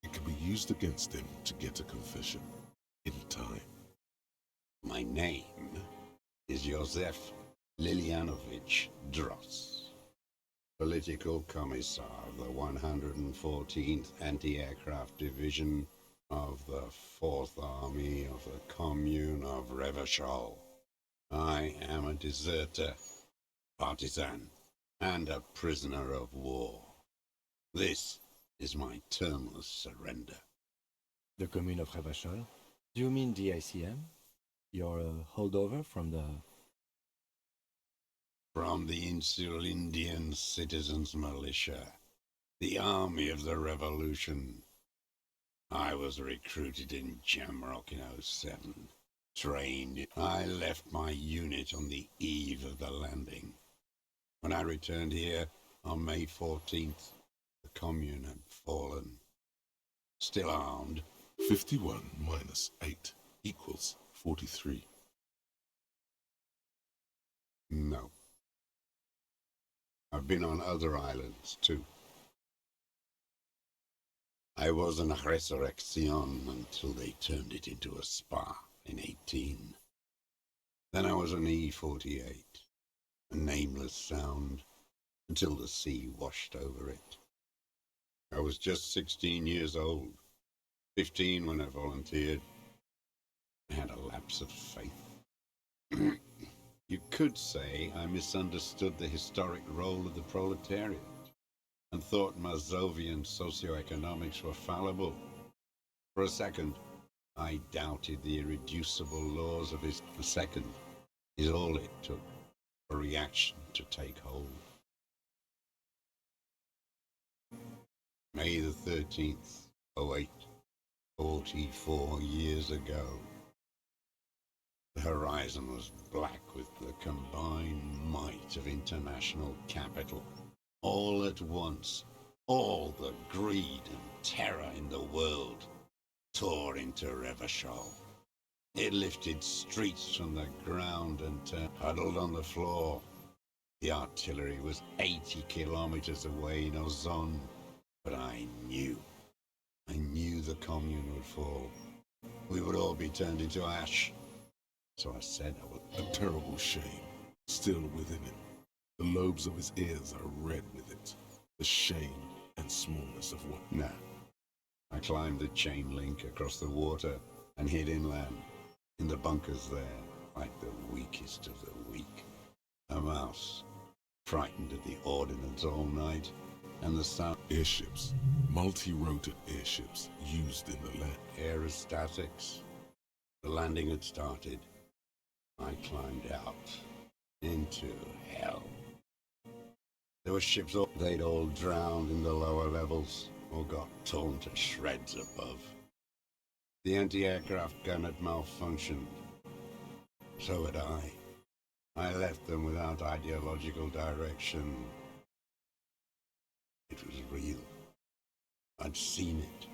It could be used against him to get a confession in time.
My name is Josef Lilianovich Dross, Political Commissar of the 114th Anti-Aircraft Division of the 4th Army of the Commune of Revachol. I am a deserter, partisan, and a prisoner of war. This is my termless surrender.
The commune of Revachol? Do you mean the ICM? You're a holdover from the...
From the Insular Indian Citizens Militia, the army of the revolution. I was recruited in Jamrock in '07. Trained. I left my unit on the eve of the landing. When I returned here on May 14th, the commune had fallen. Still armed.
51 minus 8 equals 43.
No. I've been on other islands, too. I was an resurrection until they turned it into a spa in 18. Then I was an E-48, a nameless sound, until the sea washed over it. I was just 16 years old, 15 when I volunteered. I had a lapse of faith. You could say I misunderstood the historic role of the proletariat and thought Mazovian socioeconomics were fallible. For a second, I doubted the irreducible laws of his. A second is all it took for reaction to take hold. May the 13th, 08, 44 years ago. The horizon was black with the combined might of international capital. All at once, all the greed and terror in the world tore into Revachol. It lifted streets from the ground and huddled on the floor. The artillery was 80 kilometers away in Ozon, but I knew the commune would fall. We would all be turned into ash. So I said I would.
A terrible shame still within him. The lobes of his ears are red with it. The shame and smallness of what.
Nah. I climbed the chain link across the water and hid inland. In the bunkers there, like the weakest of the weak. A mouse, frightened at the ordnance all night, and the sound.
Airships, multi-rotor airships used in the land.
Aerostatics. The landing had started. I climbed out into hell. There were ships, they'd all drowned in the lower levels or got torn to shreds above. The anti-aircraft gun had malfunctioned. So had I. I left them without ideological direction. It was real. I'd seen it.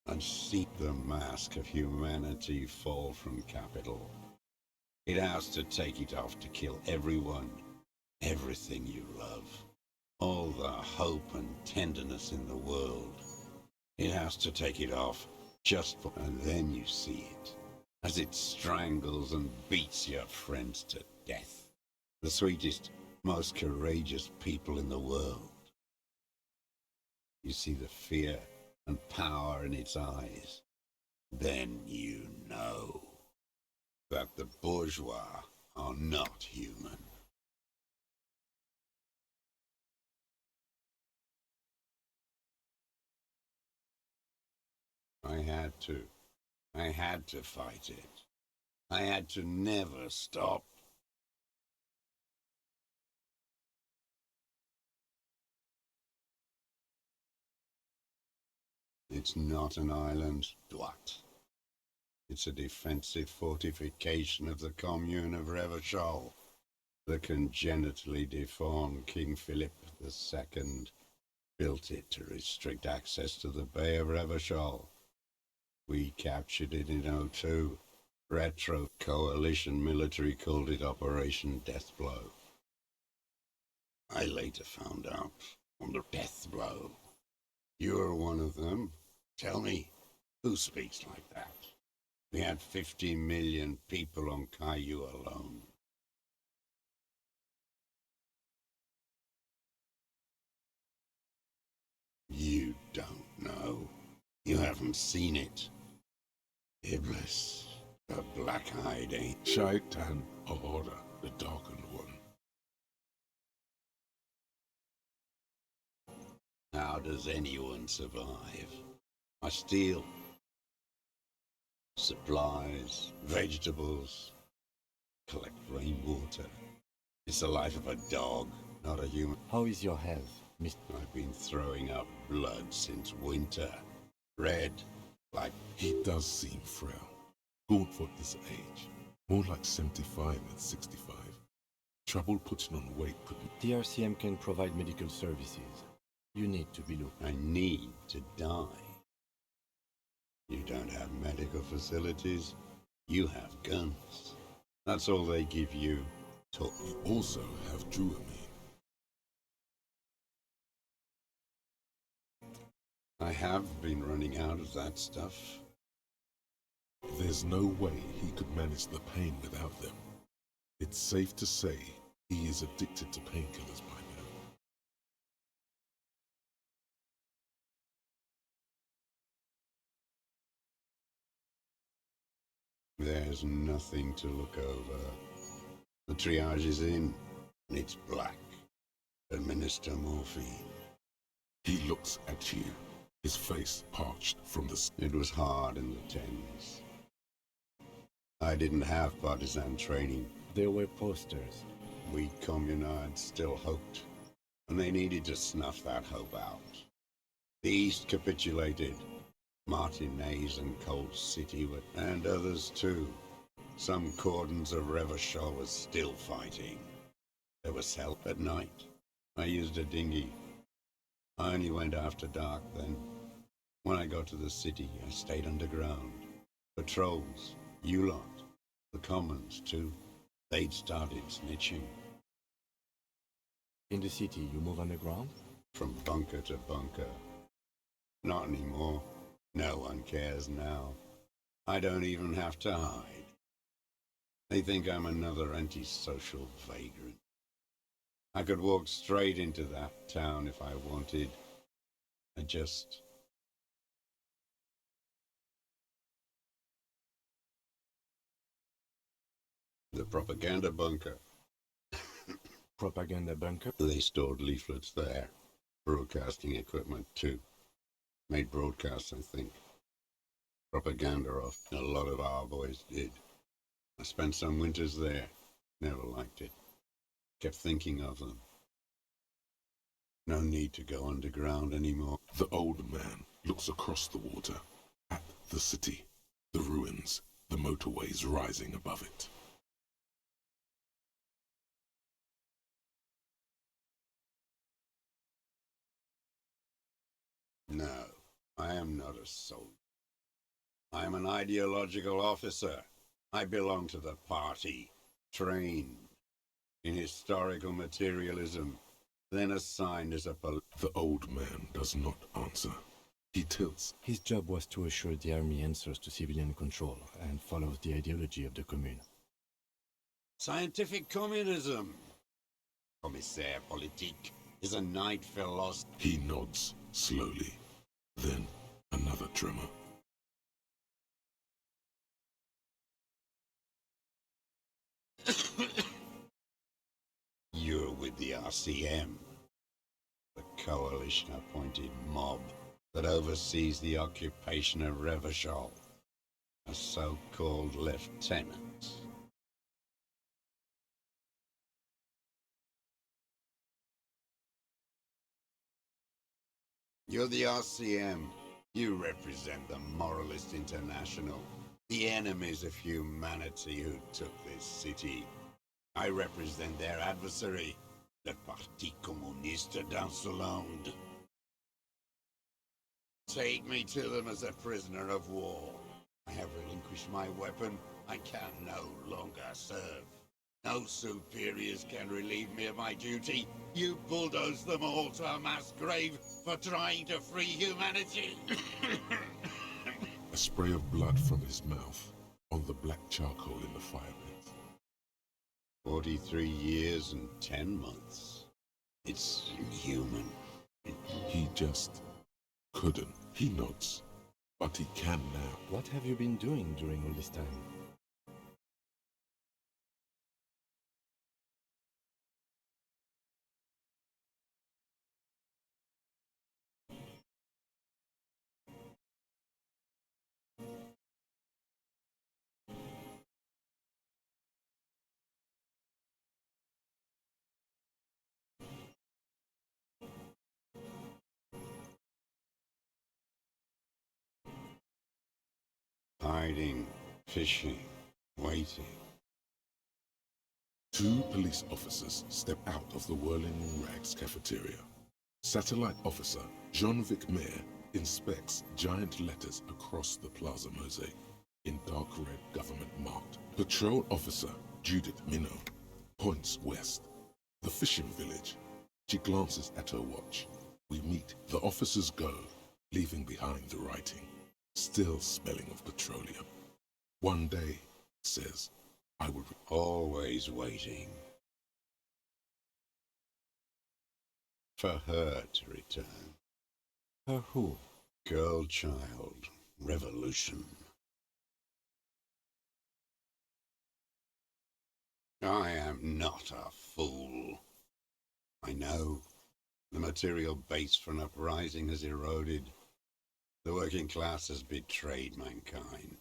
I'd seen the mask of humanity fall from capital. It has to take it off to kill everyone, everything you love. All the hope and tenderness in the world. It has to take it off just for... And then you see it, as it strangles and beats your friends to death. The sweetest, most courageous people in the world. You see the fear and power in its eyes. Then you know that the bourgeois are not human. I had to fight it. I had to never stop. It's not an island, Dwat. It's a defensive fortification of the commune of Revachol. The congenitally deformed King Philip II built it to restrict access to the Bay of Revachol. We captured it in '02. Retro coalition military called it Operation Deathblow. I later found out on the Deathblow. You're one of them. Tell me, who speaks like that? We had 50 million people on Caillou alone. You don't know. You haven't seen it. Iblis, the black-eyed ain't.
Shaitan Ahura, the darkened one.
How does anyone survive? I steal supplies, vegetables, collect rainwater. It's the life of a dog, not a human.
How is your health, Mr.
I've been throwing up blood since winter. Red, like...
He does seem frail. Gaunt for his age. More like 75 than 65. Trouble putting on weight couldn't...
The RCM can provide medical services. You need to be looked.
I need to die. You don't have medical facilities. You have guns. That's all they give you.
You also have Druamine.
I have been running out of that stuff.
There's no way he could manage the pain without them. It's safe to say he is addicted to painkillers by now.
There's nothing to look over. The triage is in, and it's black. Administer morphine.
He looks at you, his face parched from the...
It was hard in the tens. I didn't have partisan training.
There were posters.
We communards still hoped, and they needed to snuff that hope out. The East capitulated. Martinez and Cold City were, and others too. Some cordons of Revachol was still fighting. There was help at night. I used a dinghy. I only went after dark then. When I got to the city, I stayed underground. Patrols, you lot, the commons too. They'd started snitching.
In the city, you move underground?
From bunker to bunker. Not anymore. No one cares now. I don't even have to hide. They think I'm another antisocial vagrant. I could walk straight into that town if I wanted. I just... The propaganda bunker.
Propaganda bunker?
They stored leaflets there. Broadcasting equipment, too. Made broadcasts, I think. Propaganda off. A lot of our boys did. I spent some winters there. Never liked it. Kept thinking of them. No need to go underground anymore.
The old man looks across the water at the city, the ruins, the motorways rising above it.
No, I am not a soldier. I am an ideological officer. I belong to the party, trained in historical materialism, then assigned as a
The old man does not answer. He tilts.
His job was to assure the army answers to civilian control and follows the ideology of the Commune.
scientific communism. Commissaire politique is a night philosopher.
He nods slowly. Then another tremor.
You're with the RCM, the coalition-appointed mob that oversees the occupation of Revachol, a so-called lieutenant. You're the RCM. You represent the Moralist International, the enemies of humanity who took this city. I represent their adversary, the Parti Communiste d'Insolande. Take me to them as a prisoner of war. I have relinquished my weapon. I can no longer serve. No superiors can relieve me of my duty. You bulldoze them all to a mass grave for trying to free humanity.
A spray of blood from his mouth on the black charcoal in the fire pit.
43 years and 10 months. It's inhuman.
He just couldn't. He nods. But he can now.
What have you been doing during all this time?
Hiding, fishing, waiting.
Two police officers step out of the Whirling Rags cafeteria. Satellite officer Jean-Vic Mayer inspects giant letters across the plaza mosaic in dark red government marked. Patrol officer Judith Minot points west. The fishing village. She glances at her watch. We meet. The officers go, leaving behind the writing, still smelling of petroleum. One day, says, I will...
Always waiting. For her to return.
Her who?
Girl child. Revolution. I am not a fool. I know. The material base for an uprising has eroded. The working class has betrayed mankind.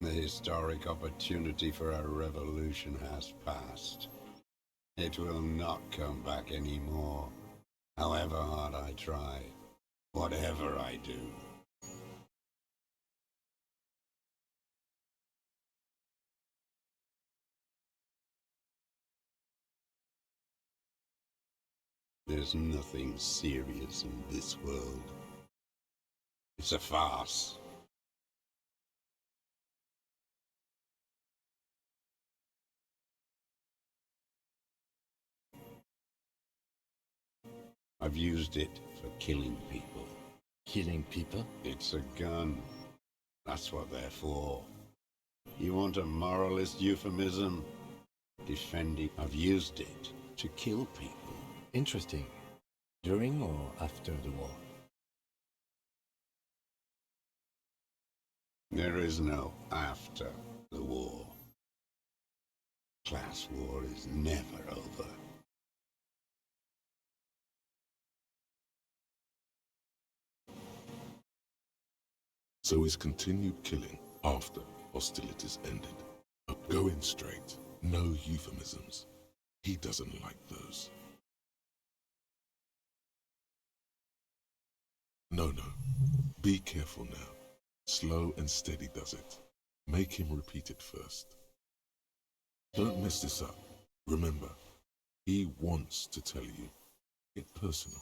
The historic opportunity for a revolution has passed. It will not come back anymore, however hard I try, whatever I do. There's nothing serious in this world. It's a farce. I've used it for killing people.
Killing people?
It's a gun. That's what they're for. You want a moralist euphemism? Defending. I've used it to kill people.
Interesting. During or after the war?
There is no after the war. Class war is never over.
So he's continued killing after hostilities ended. But going straight, no euphemisms. He doesn't like those. No. Be careful now. Slow and steady does it. Make him repeat it first. Don't mess this up. Remember, he wants to tell you. Get personal.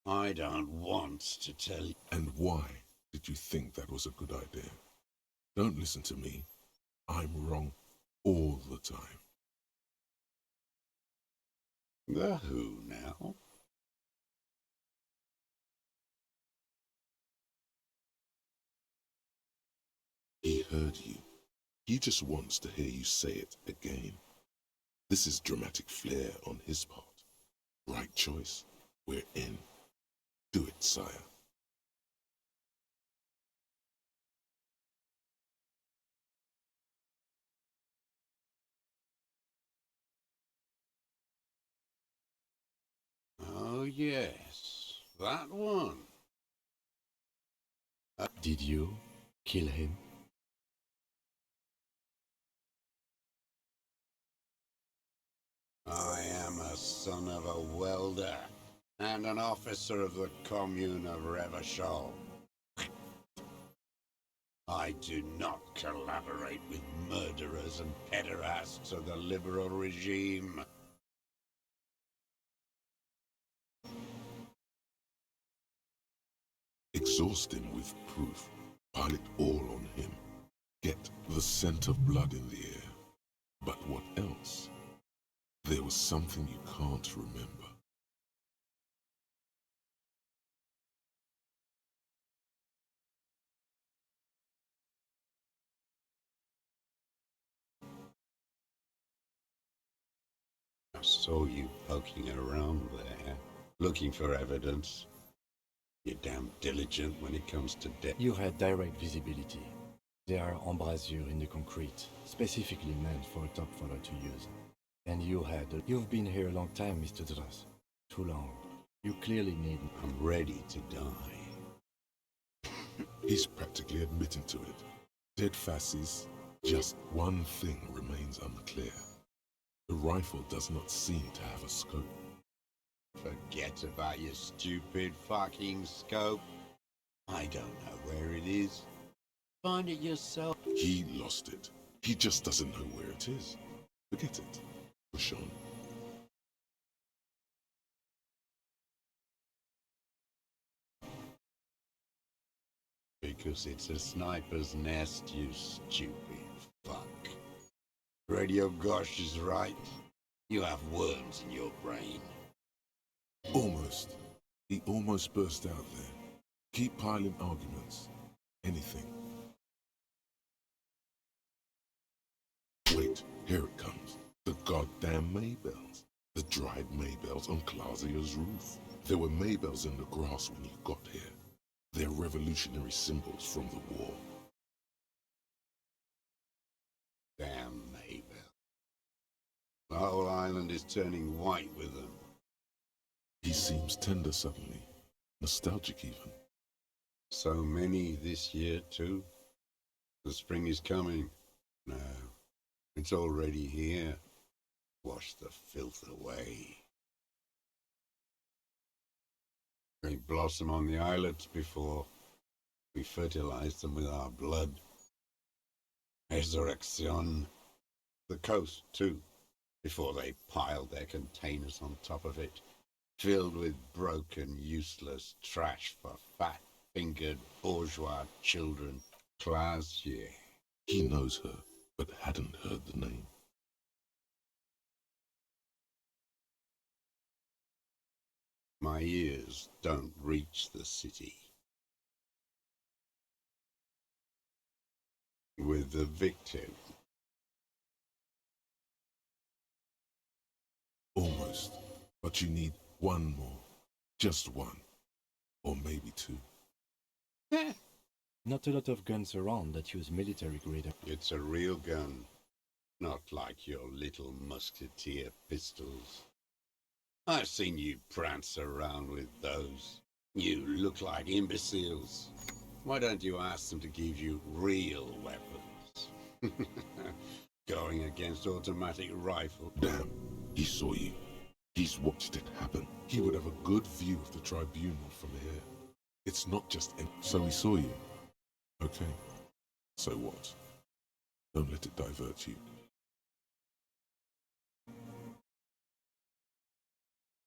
I don't want to tell you.
And why did you think that was a good idea? Don't listen to me. I'm wrong all the time.
The who now?
He heard you. He just wants to hear you say it again. This is dramatic flair on his part. Right choice. We're in. Do it, sire.
Oh yes, that one.
Did you kill him?
I am a son of a welder and an officer of the commune of Revachol. I do not collaborate with murderers and pederasts of the liberal regime.
Exhaust him with proof. Pile it all on him. Get the scent of blood in the air. But what else? There was something you can't remember.
I saw you poking around there, looking for evidence. You're damn diligent when it comes to death.
You had direct visibility. There are embrasures in the concrete, specifically meant for a top follower to use. And you've been here a long time, Mr. Dross. Too long. You clearly need...
I'm ready to die.
He's practically admitting to it. Dead fasces. Just one thing remains unclear. The rifle does not seem to have a scope.
Forget about your stupid fucking scope. I don't know where it is. Find it yourself.
He lost it. He just doesn't know where it is. Forget it. Push on.
Because it's a sniper's nest, you stupid fuck. Radio Gosh is right. You have worms in your brain.
Almost. He almost burst out there. Keep piling arguments. Anything. Wait, here it comes. The goddamn Maybells. The dried Maybells on Clausia's roof. There were Maybells in the grass when you got here. They're revolutionary symbols from the war.
Damn The whole island is turning white with them.
He seems tender suddenly, nostalgic even.
So many this year, too. The spring is coming. No, it's already here. Wash the filth away. They blossom on the islets before we fertilize them with our blood. Resurrection. The coast, too, before they piled their containers on top of it, filled with broken, useless trash for fat-fingered bourgeois children. Classier.
He knows her, but hadn't heard the name.
My ears don't reach the city. With the victim.
Almost, but you need one more. Just one. Or maybe two.
Not a lot of guns around that use military grade.
It's a real gun, not like your little musketeer pistols. I've seen you prance around with those. You look like imbeciles. Why don't you ask them to give you real weapons? Going against automatic rifle.
Damn, he saw you. He's watched it happen. He would have a good view of the tribunal from here. It's not just so he saw you. Okay, so what? Don't let it divert you.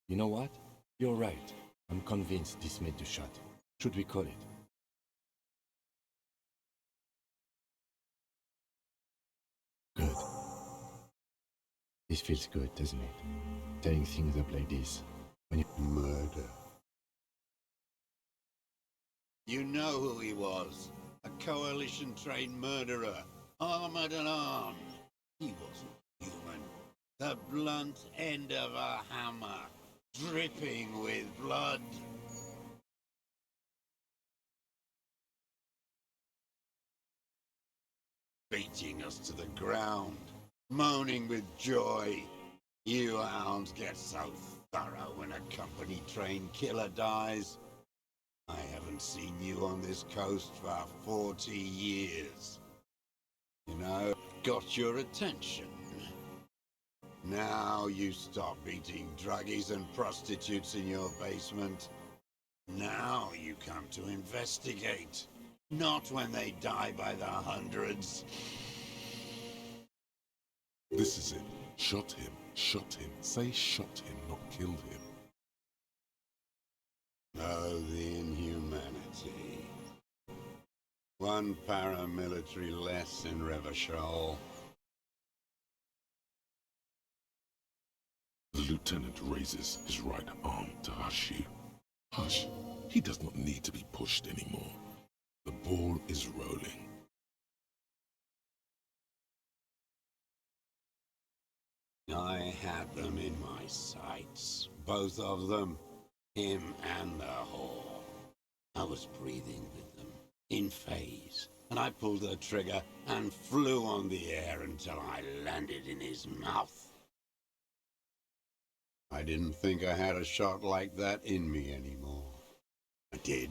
You know what? You're right. I'm convinced this made the shot. Should we call it? Good. This feels good, doesn't it? Tearing things up like this. When you...
Murder. You know who he was. A coalition-trained murderer. Armored and armed. He wasn't human. The blunt end of a hammer. Dripping with blood. Beating us to the ground. Moaning with joy. You hounds get so thorough when a company-trained killer dies. I haven't seen you on this coast for 40 years. You know, got your attention. Now you stop beating druggies and prostitutes in your basement. Now you come to investigate. Not when they die by the hundreds.
This is it. Shot him. Shot him. Say shot him, not killed him.
Oh, the inhumanity. One paramilitary less in Revachol.
The lieutenant raises his right arm to hush you. Hush. He does not need to be pushed anymore. The ball is rolling.
I had them in my sights. Both of them. Him and the whore. I was breathing with them. In phase. And I pulled the trigger and flew on the air until I landed in his mouth. I didn't think I had a shot like that in me anymore. I did.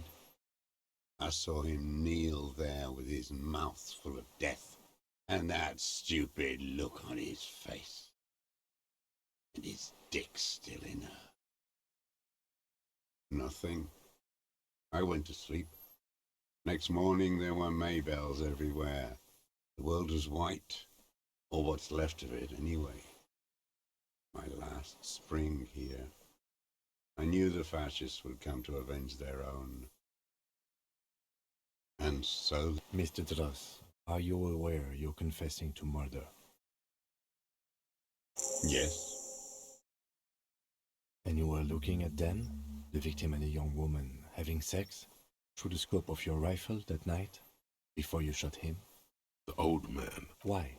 I saw him kneel there with his mouth full of death, and that stupid look on his face. And his dick still in her. Nothing. I went to sleep. Next morning there were Maybells everywhere. The world was white, or what's left of it anyway. My last spring here. I knew the fascists would come to avenge their own. And so...
Mr. Dross, are you aware you're confessing to murder?
Yes.
And you were looking at them, the victim and a young woman, having sex, through the scope of your rifle that night, before you shot him?
The old man.
Why?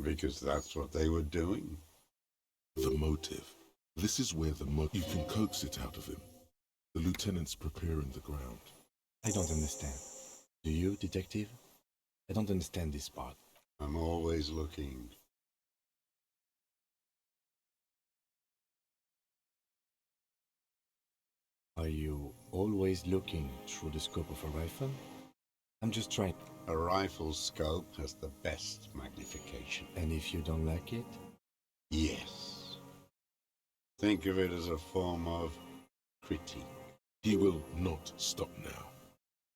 Because that's what they were doing.
The motive. This is where you can coax it out of him. The lieutenant's preparing the ground.
I don't understand. Do you, detective? I don't understand this part.
I'm always looking.
Are you always looking through the scope of a rifle? I'm just trying.
A rifle's scope has the best magnification.
And if you don't like it?
Yes. Think of it as a form of critique.
He will not stop now.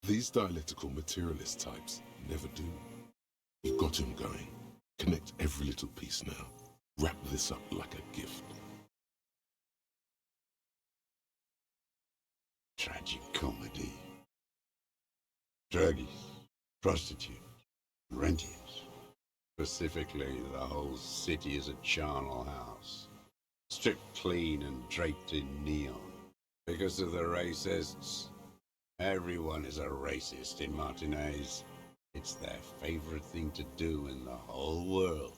These dialectical materialist types never do. You got him going. Connect every little piece now. Wrap this up like a gift.
Tragic comedy. Druggies, prostitutes, rentiers. Specifically, the whole city is a charnel house. Stripped clean and draped in neon. Because of the racists. Everyone is a racist in Martinez. It's their favorite thing to do in the whole world.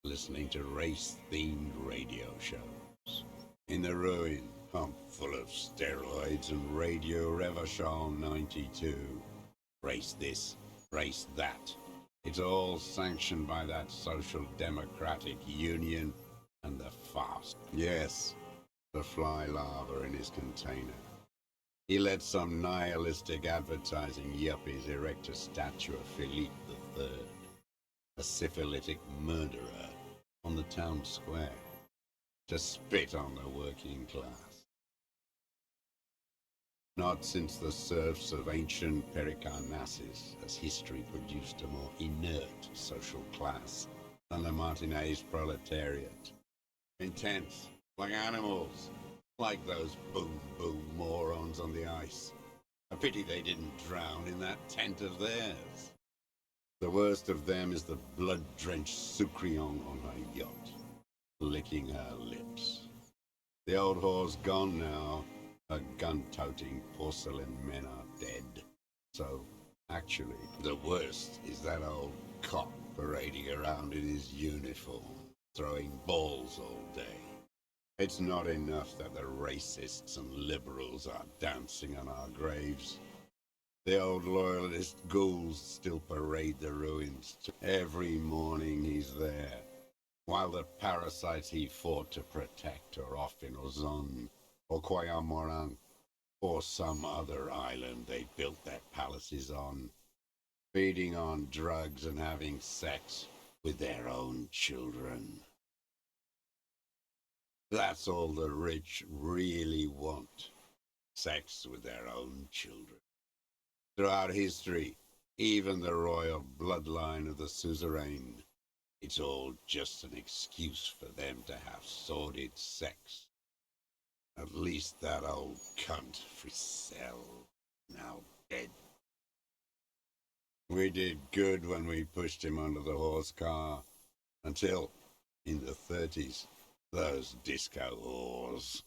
Listening to race-themed radio shows. In the ruin, pumped full of steroids and Radio Revachol 92. Race this, race that. It's all sanctioned by that Social Democratic Union and the fast. Yes, the fly larva in his container. He let some nihilistic advertising yuppies erect a statue of Philippe III, a syphilitic murderer, on the town square, to spit on the working class. Not since the serfs of ancient Pericarnassus has history produced a more inert social class than the Martinez proletariat. Intense, like animals, like those boom-boom morons on the ice. A pity they didn't drown in that tent of theirs. The worst of them is the blood-drenched Sucrion on her yacht, licking her lips. The old whore's gone now. Her gun-toting porcelain men are dead. So, actually, the worst is that old cop parading around in his uniform, throwing balls all day. It's not enough that the racists and liberals are dancing on our graves. The old loyalist ghouls still parade the ruins. Every morning he's there, while the parasites he fought to protect are off in Ozon, or Quayamoran, or some other island they built their palaces on, feeding on drugs and having sex with their own children. That's all the rich really want, sex with their own children. Throughout history, even the royal bloodline of the suzerain, it's all just an excuse for them to have sordid sex. At least that old cunt Frisell, now dead. We did good when we pushed him under the horse car, until, in the 30s, those disco whores.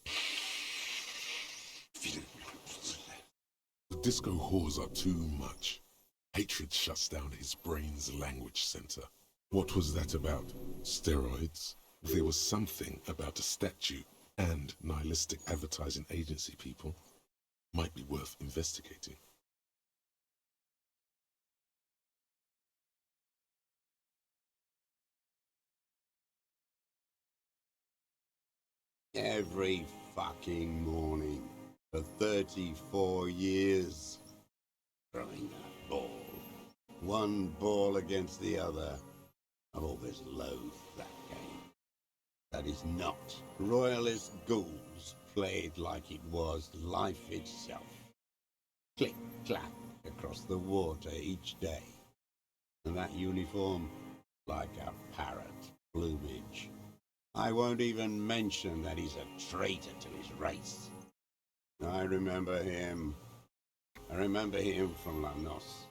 The disco whores are too much. Hatred shuts down his brain's language center. What was that about? Steroids? There was something about a statue and nihilistic advertising agency people. Might be worth investigating.
Every fucking morning for 34 years. Throwing that ball. One ball against the other. I've always loathed that game. That is not. Royalist ghouls played like it was life itself. Click, clack across the water each day. And that uniform, like a parrot plumage. I won't even mention that he's a traitor to his race. I remember him from La Noce.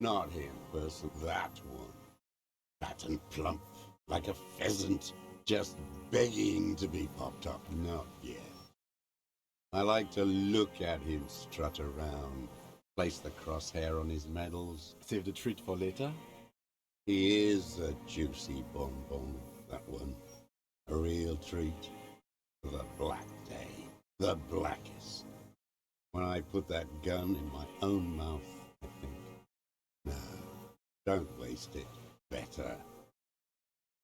Not him, person, that one. Fat and plump, like a pheasant, just begging to be popped up. Not yet. I like to look at him strut around, place the crosshair on his medals.
Save the treat for later?
He is a juicy bonbon, that one. A real treat for the black day. The blackest. When I put that gun in my own mouth, I think, no, don't waste it. Better.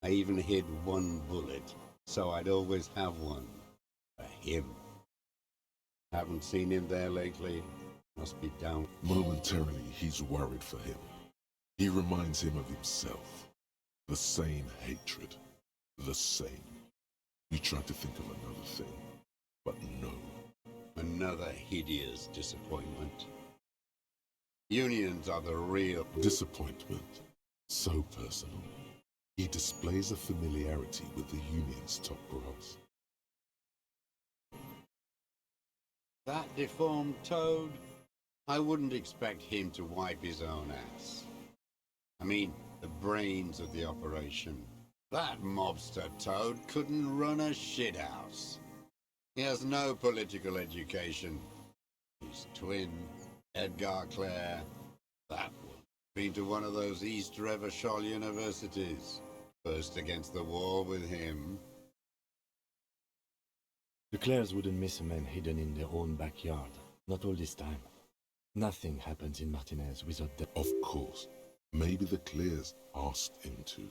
I even hid one bullet, so I'd always have one for him. Haven't seen him there lately. Must be down.
Momentarily, he's worried for him. He reminds him of himself. The same hatred. The same. You try to think of another thing, but no.
Another hideous disappointment. Unions are the real...
Disappointment. So personal. He displays a familiarity with the Union's top brass.
That deformed toad? I wouldn't expect him to wipe his own ass. I mean, the brains of the operation. That mobster toad couldn't run a shithouse. He has no political education. His twin, Edgar Clare, that one, been to one of those East Revachol universities. First against the wall with him.
The Clares wouldn't miss a man hidden in their own backyard. Not all this time. Nothing happens in Martinez without them.
Of course. Maybe the Clears asked him to.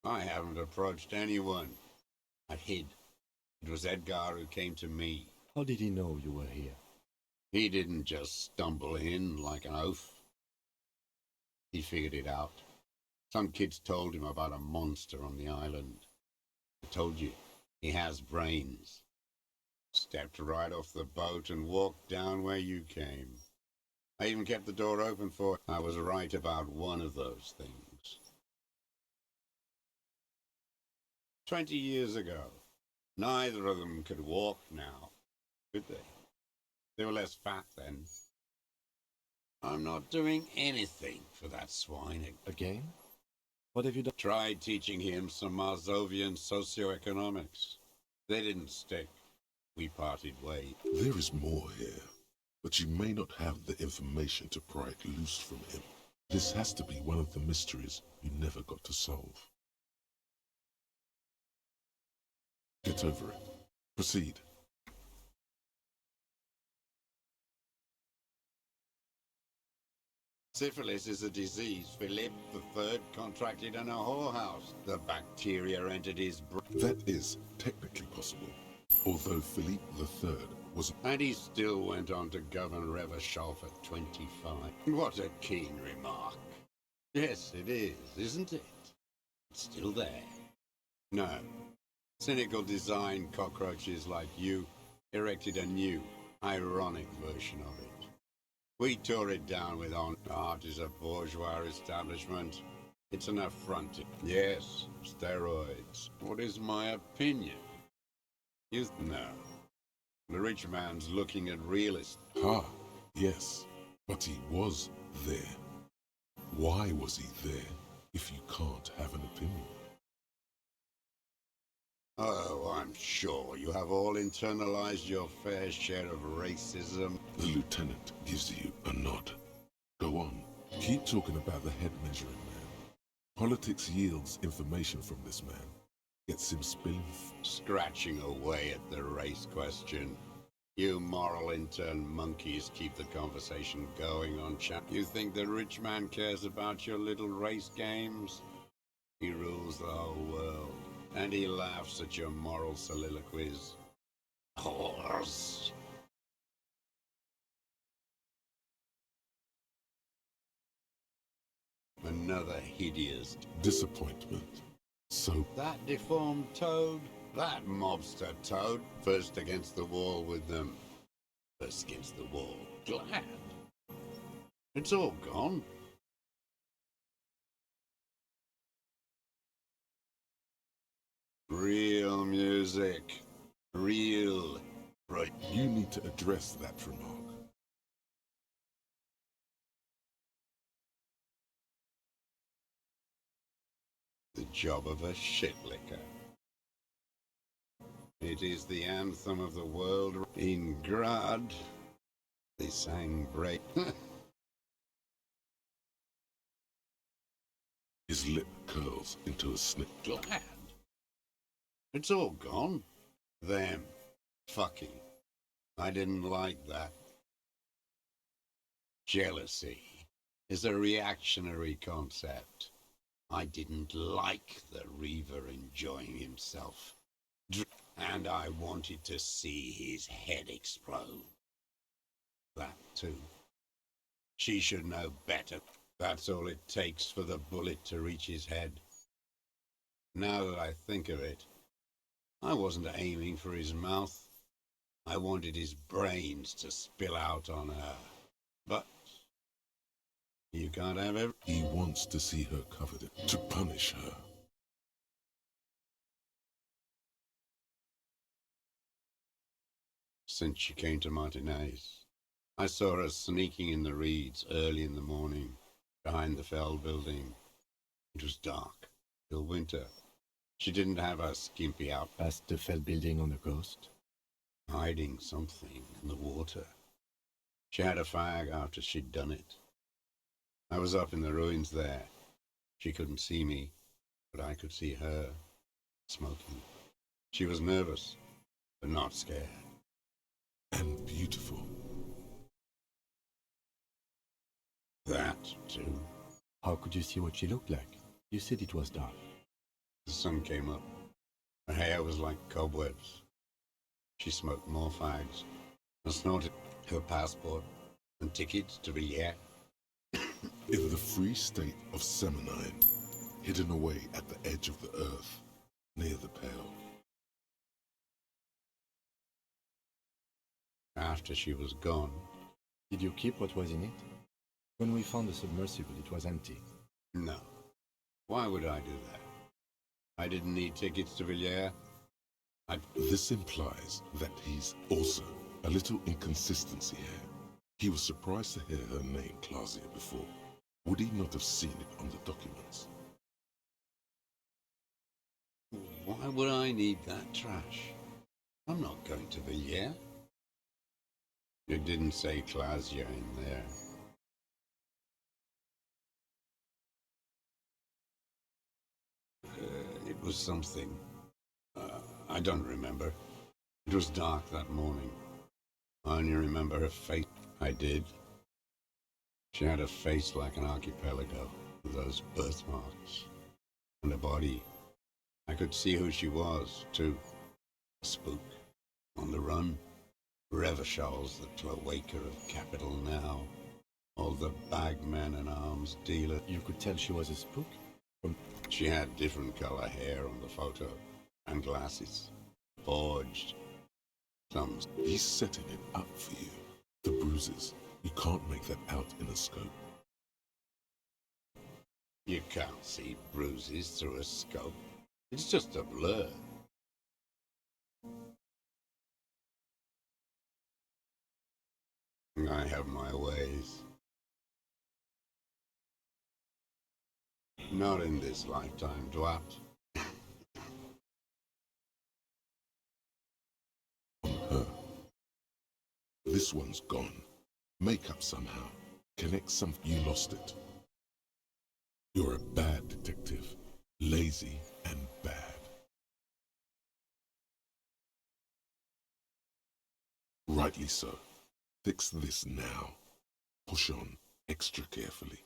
I haven't approached anyone. I hid. It was Edgar who came to me.
How did he know you were here?
He didn't just stumble in like an oaf. He figured it out. Some kids told him about a monster on the island. I told you, he has brains. Stepped right off the boat and walked down where you came. I even kept the door open for it. I was right about one of those things. 20 years ago, neither of them could walk now, could they? They were less fat then. I'm not doing anything for that swine.
Again? What have you done?
Tried teaching him some Marzovian socioeconomics. They didn't stick. We parted ways.
There is more here, but you may not have the information to pry it loose from him. This has to be one of the mysteries you never got to solve. Get over it. Proceed.
Syphilis is a disease Philip III contracted in a whorehouse. The bacteria entered his brain.
That is technically possible, although Philippe III was...
And he still went on to govern Revachol for 25. What a keen remark. Yes, it is, isn't it? It's still there. No. Cynical design cockroaches like you erected a new, ironic version of it. We tore it down with art is a bourgeois establishment. It's an affront. Yes, steroids. What is my opinion? No. The rich man's looking at realists.
Ah, yes, but he was there. Why was he there if you can't have an opinion?
Oh, I'm sure you have all internalized your fair share of racism.
The lieutenant gives you a nod. Go on. Keep talking about the head measuring man. Politics yields information from this man. Gets him spilling.
Scratching away at the race question. You moral intern monkeys keep the conversation going on chat. You think the rich man cares about your little race games? He rules the whole world. And he laughs at your moral soliloquies. Whores. Another hideous
Disappointment. So
that deformed toad, that mobster toad, first against the wall with them. First against the wall. Glad. It's all gone. Real music. Real. Right.
you need to address that remark.
The job of a shitlicker. It is the anthem of the world. In Grad, they sang break.
His lip curls into a snip.
Glad. It's all gone. Them. Fucking. I didn't like that. Jealousy is a reactionary concept. I didn't like the Reaver enjoying himself. And I wanted to see his head explode. That too. She should know better. That's all it takes for the bullet to reach his head. Now that I think of it, I wasn't aiming for his mouth. I wanted his brains to spill out on her. But you can't have everything.
He wants to see her covered in, to punish her.
Since she came to Martinez, I saw her sneaking in the reeds early in the morning, behind the Fell building. It was dark, till winter. She didn't have her skimpy out,
Past the Fell building on the coast.
hiding something in the water. She had a fag after she'd done it. I was up in the ruins there. She couldn't see me, but I could see her, smoking. She was nervous, but not scared.
And beautiful.
That, too.
How could you see what she looked like? You said it was dark.
The sun came up. Her hair was like cobwebs. She smoked more fags and snorted her passport and tickets to viaje.
In the free state of Seminine, hidden away at the edge of the earth, near the Pale.
After she was gone,
Did you keep what was in it? When we found the submersible, it was empty.
no. Why would I do that? I didn't need tickets to viaje.
This implies that he's also a little inconsistency here. He was surprised to hear her name Clausia before. Would he not have seen it on the documents?
Why would I need that trash? I'm not going to viaje. It didn't say Clausia in there. It was something. I don't remember. It was dark that morning. I only remember her face. I did. She had a face like an archipelago, with those birthmarks. And a body. I could see who she was, too. A spook. On the run. Revachol's the cloaca of capital now. All the bagmen and arms dealers.
You could tell she was a spook?
She had different color hair on the photo, and glasses. Forged. Thumbs.
He's setting it up for you. The bruises. You can't make that out in a scope.
You can't see bruises through a scope. It's just a blur. I have my ways. Not in this lifetime, Dwat.
On her. This one's gone. Make up somehow. Connect some. You lost it. You're a bad detective. Lazy and bad. Rightly so. Fix this now. Push on extra carefully.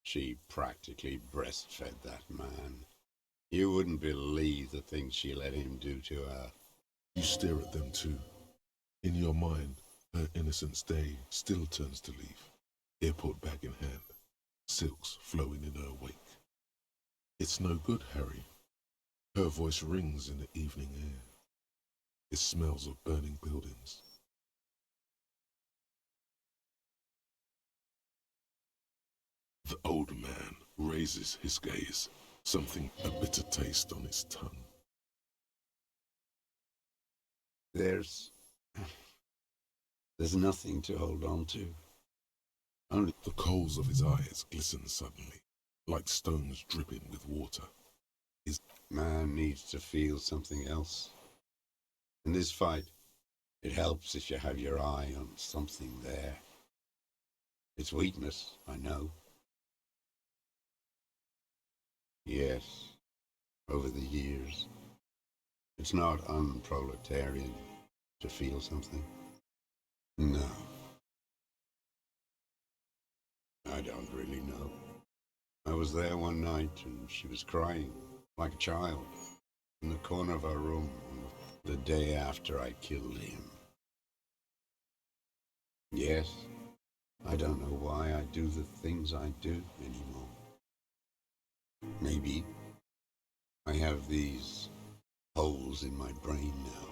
She practically breastfed that man. You wouldn't believe the things she let him do to her.
You stare at them too. In your mind, her innocence day still turns to leaf. Airport bag in hand. Silks flowing in her wake. It's no good, Harry. Her voice rings in the evening air. It smells of burning buildings. The old man raises his gaze, something a bitter taste on his tongue.
There's nothing to hold on to. Only
The coals of his eyes glisten suddenly, like stones dripping with water.
man needs to feel something else. In this fight, it helps if you have your eye on something there. It's weakness, I know. Yes, over the years. It's not unproletarian to feel something. No. I don't really know. I was there one night and she was crying, like a child. in the corner of her room the day after I killed him. Yes, I don't know why I do the things I do anymore. Maybe I have these holes in my brain now.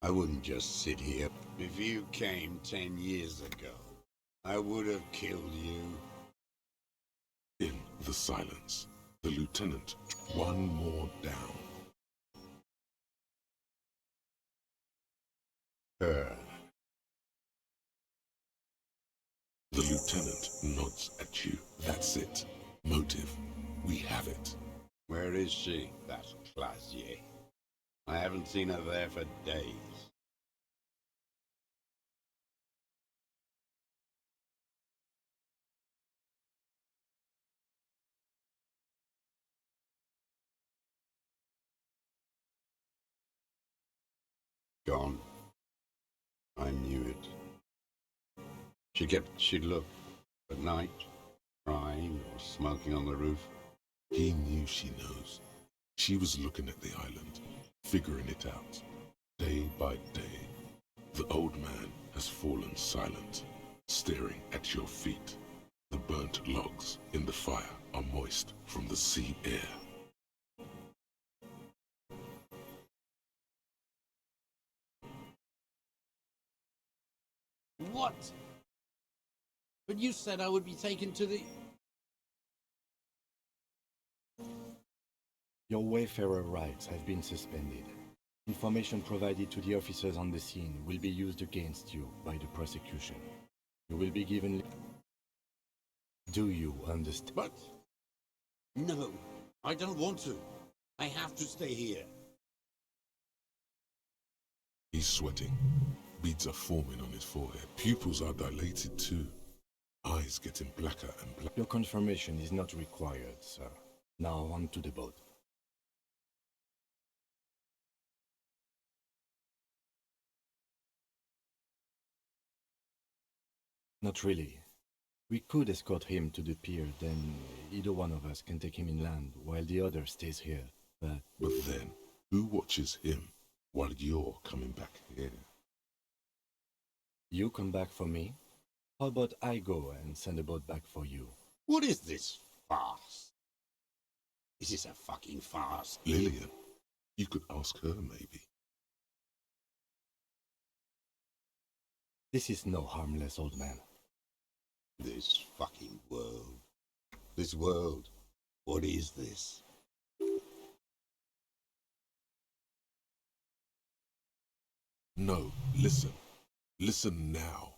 I wouldn't just sit here. If you came 10 years ago, I would have killed you.
In the silence, the lieutenant, one more down.
Her.
The lieutenant nods at you. That's it. Motive. We have it.
Where is she? That's Clasier. I haven't seen her there for days. Gone. I knew it. She'd look at night, crying or smoking on the roof.
He knew she knows. She was looking at the island, figuring it out. Day by day, the old man has fallen silent, staring at your feet. The burnt logs in the fire are moist from the sea air.
What? But you said I would be taken to the...
Your wayfarer rights have been suspended. Information provided to the officers on the scene will be used against you by the prosecution. You will be given... Do you understand?
But... No, I don't want to. I have to stay here.
He's sweating. Beads are forming on his forehead. Pupils are dilated too. Eyes getting blacker and blacker.
Your confirmation is not required, sir. Now on to the boat. Not really. We could escort him to the pier, then either one of us can take him inland while the other stays here. But
then, who watches him while you're coming back here?
you come back for me? How about I go and send a boat back for you?
What is this farce? Is this a fucking farce?
Lillian, you could ask her maybe.
This is no harmless old man.
This fucking world. This world. What is this?
No, listen. Listen now.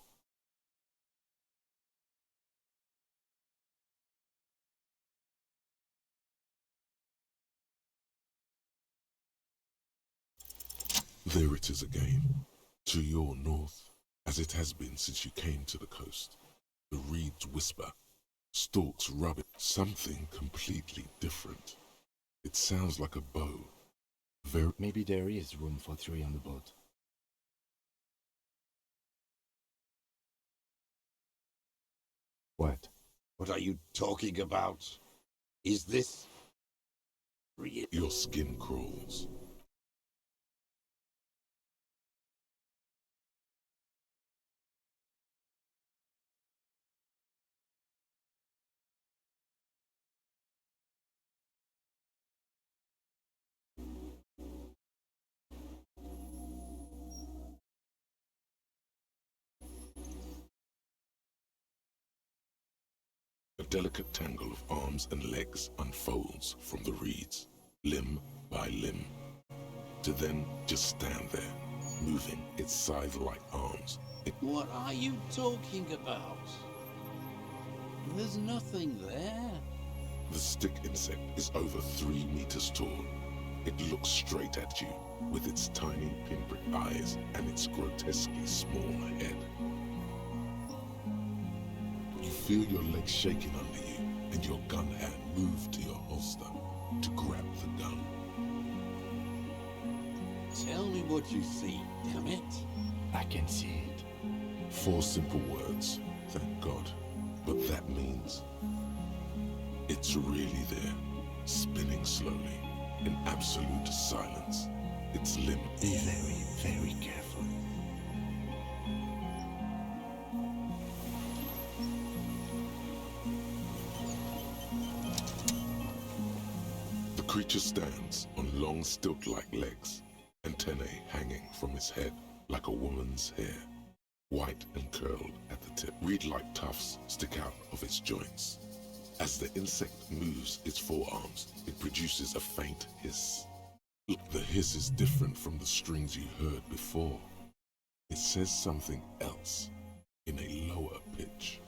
There it is again, to your north, as it has been since you came to the coast. The reeds whisper, stalks rub it, something completely different. It sounds like a bow.
Maybe there is room for 3 on the boat. What?
What are you talking about? Is this real?
Your skin crawls. A delicate tangle of arms and legs unfolds from the reeds, limb by limb, to then just stand there, moving its scythe-like arms.
What are you talking about? There's nothing there.
The stick insect is over 3 meters tall. It looks straight at you, with its tiny pinprick eyes and its grotesquely small head. You feel your legs shaking under you, and your gun hand move to your holster to grab the gun.
Tell me what you see, damn it.
I can see it.
4 simple words, thank God. But that means it's really there, spinning slowly, in absolute silence. Its limb.
Be very, very careful.
The creature stands on long stilt-like legs, antennae hanging from its head like a woman's hair, white and curled at the tip. Reed-like tufts stick out of its joints. As the insect moves its forearms, it produces a faint hiss. The hiss is different from the strings you heard before. It says something else in a lower pitch.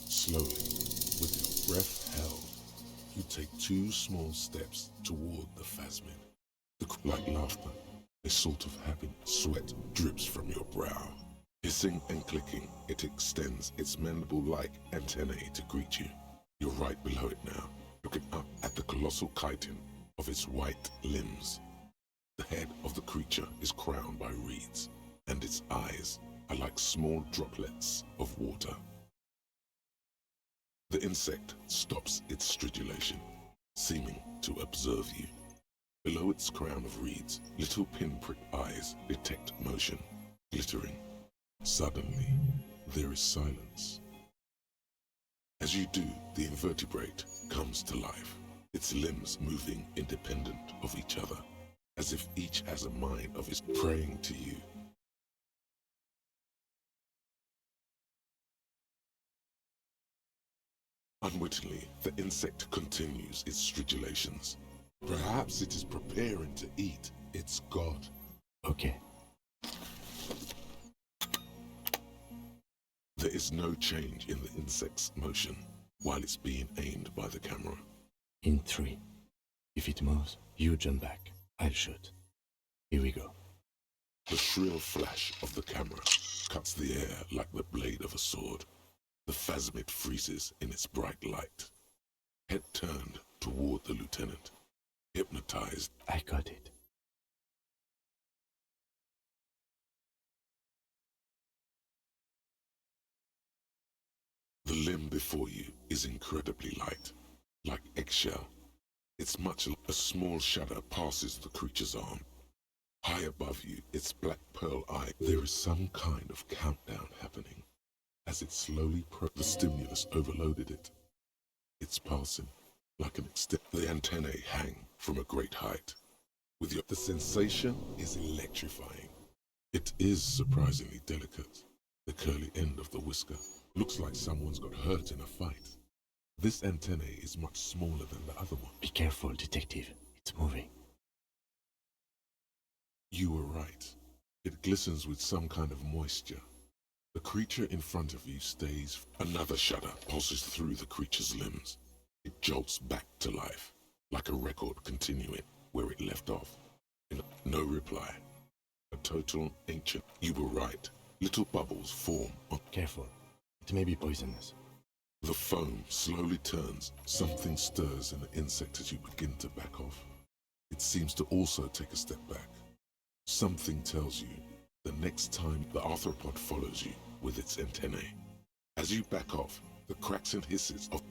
Slowly, with your breath held, you take 2 small steps toward the phasmid. Like laughter, a sort of happy sweat drips from your brow. Hissing and clicking, it extends its mandible-like antennae to greet you. You're right below it now, looking up at the colossal chitin of its white limbs. The head of the creature is crowned by reeds, and its eyes are like small droplets of water. The insect stops its stridulation, seeming to observe you. Below its crown of reeds, little pinprick eyes detect motion, glittering. Suddenly, there is silence. As you do, the invertebrate comes to life, its limbs moving independent of each other, as if each has a mind of its praying to you. Unwittingly, the insect continues its stridulations. Perhaps it is preparing to eat its god.
Okay.
There is no change in the insect's motion while it's being aimed by the camera.
In 3. If it moves, you jump back. I'll shoot. Here we go.
The shrill flash of the camera cuts the air like the blade of a sword. The phasmid freezes in its bright light. Head turned toward the lieutenant, hypnotized.
I got it.
The limb before you is incredibly light, like eggshell. It's much like a small shudder passes the creature's arm. High above you, its black pearl eye. There is some kind of countdown happening. As it slowly the stimulus overloaded it. It's pulsing like an extent. The antennae hang from a great height. The sensation is electrifying. It is surprisingly delicate. The curly end of the whisker looks like someone's got hurt in a fight. This antennae is much smaller than the other one.
Be careful, detective. It's moving.
You were right. It glistens with some kind of moisture. The creature in front of you stays. Another shudder pulses through the creature's limbs. It jolts back to life, like a record continuing where it left off. No reply. A total ancient. You were right. Little bubbles form.
Careful. It may be poisonous.
The foam slowly turns. Something stirs in the insect as you begin to back off. It seems to also take a step back. Something tells you the next time the arthropod follows you with its antennae. As you back off, the cracks and hisses of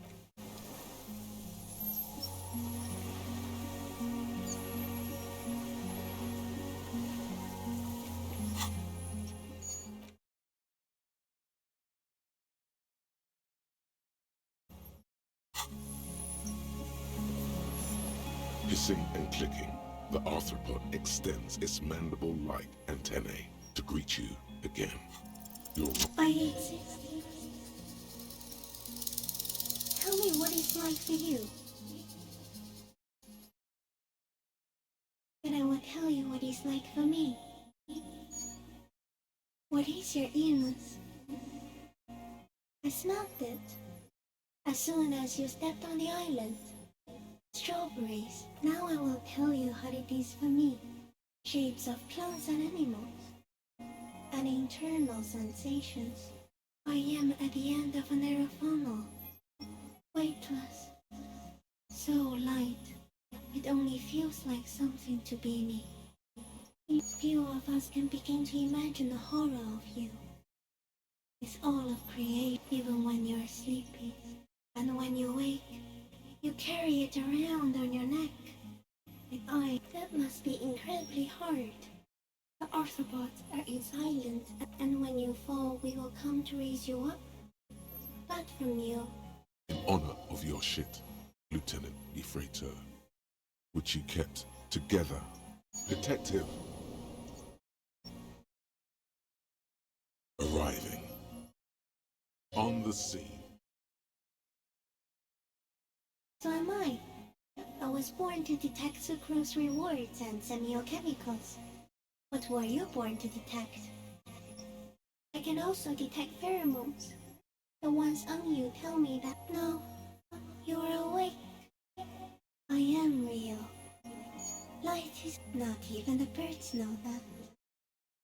hissing and clicking, the arthropod extends its mandible-like antennae to greet you again.
I exist. Tell me what it's like for you. Then I will tell you what it's like for me. What is your illness? I smelled it as soon as you stepped on the island. Strawberries. Now I will tell you how it is for me. Shapes of plants and animals. And internal sensations. I am at the end of a narrow funnel. Weightless. So light. It only feels like something to be me. Few of us can begin to imagine the horror of you. It's all of creation, even when you're sleepy. And when you wake, you carry it around on your neck. Like that must be incredibly hard. The Arthropods are silent, and when you fall, we will come to raise you up. But from you,
In honor of your shit, Lieutenant Ifreter, which you kept together. Detective. Arriving. On the scene.
so am I. I was born to detect sucrose rewards and semiochemicals. What were you born to detect? I can also detect pheromones. The ones on you tell me that no, you are awake. I am real. Light is not even the birds know that.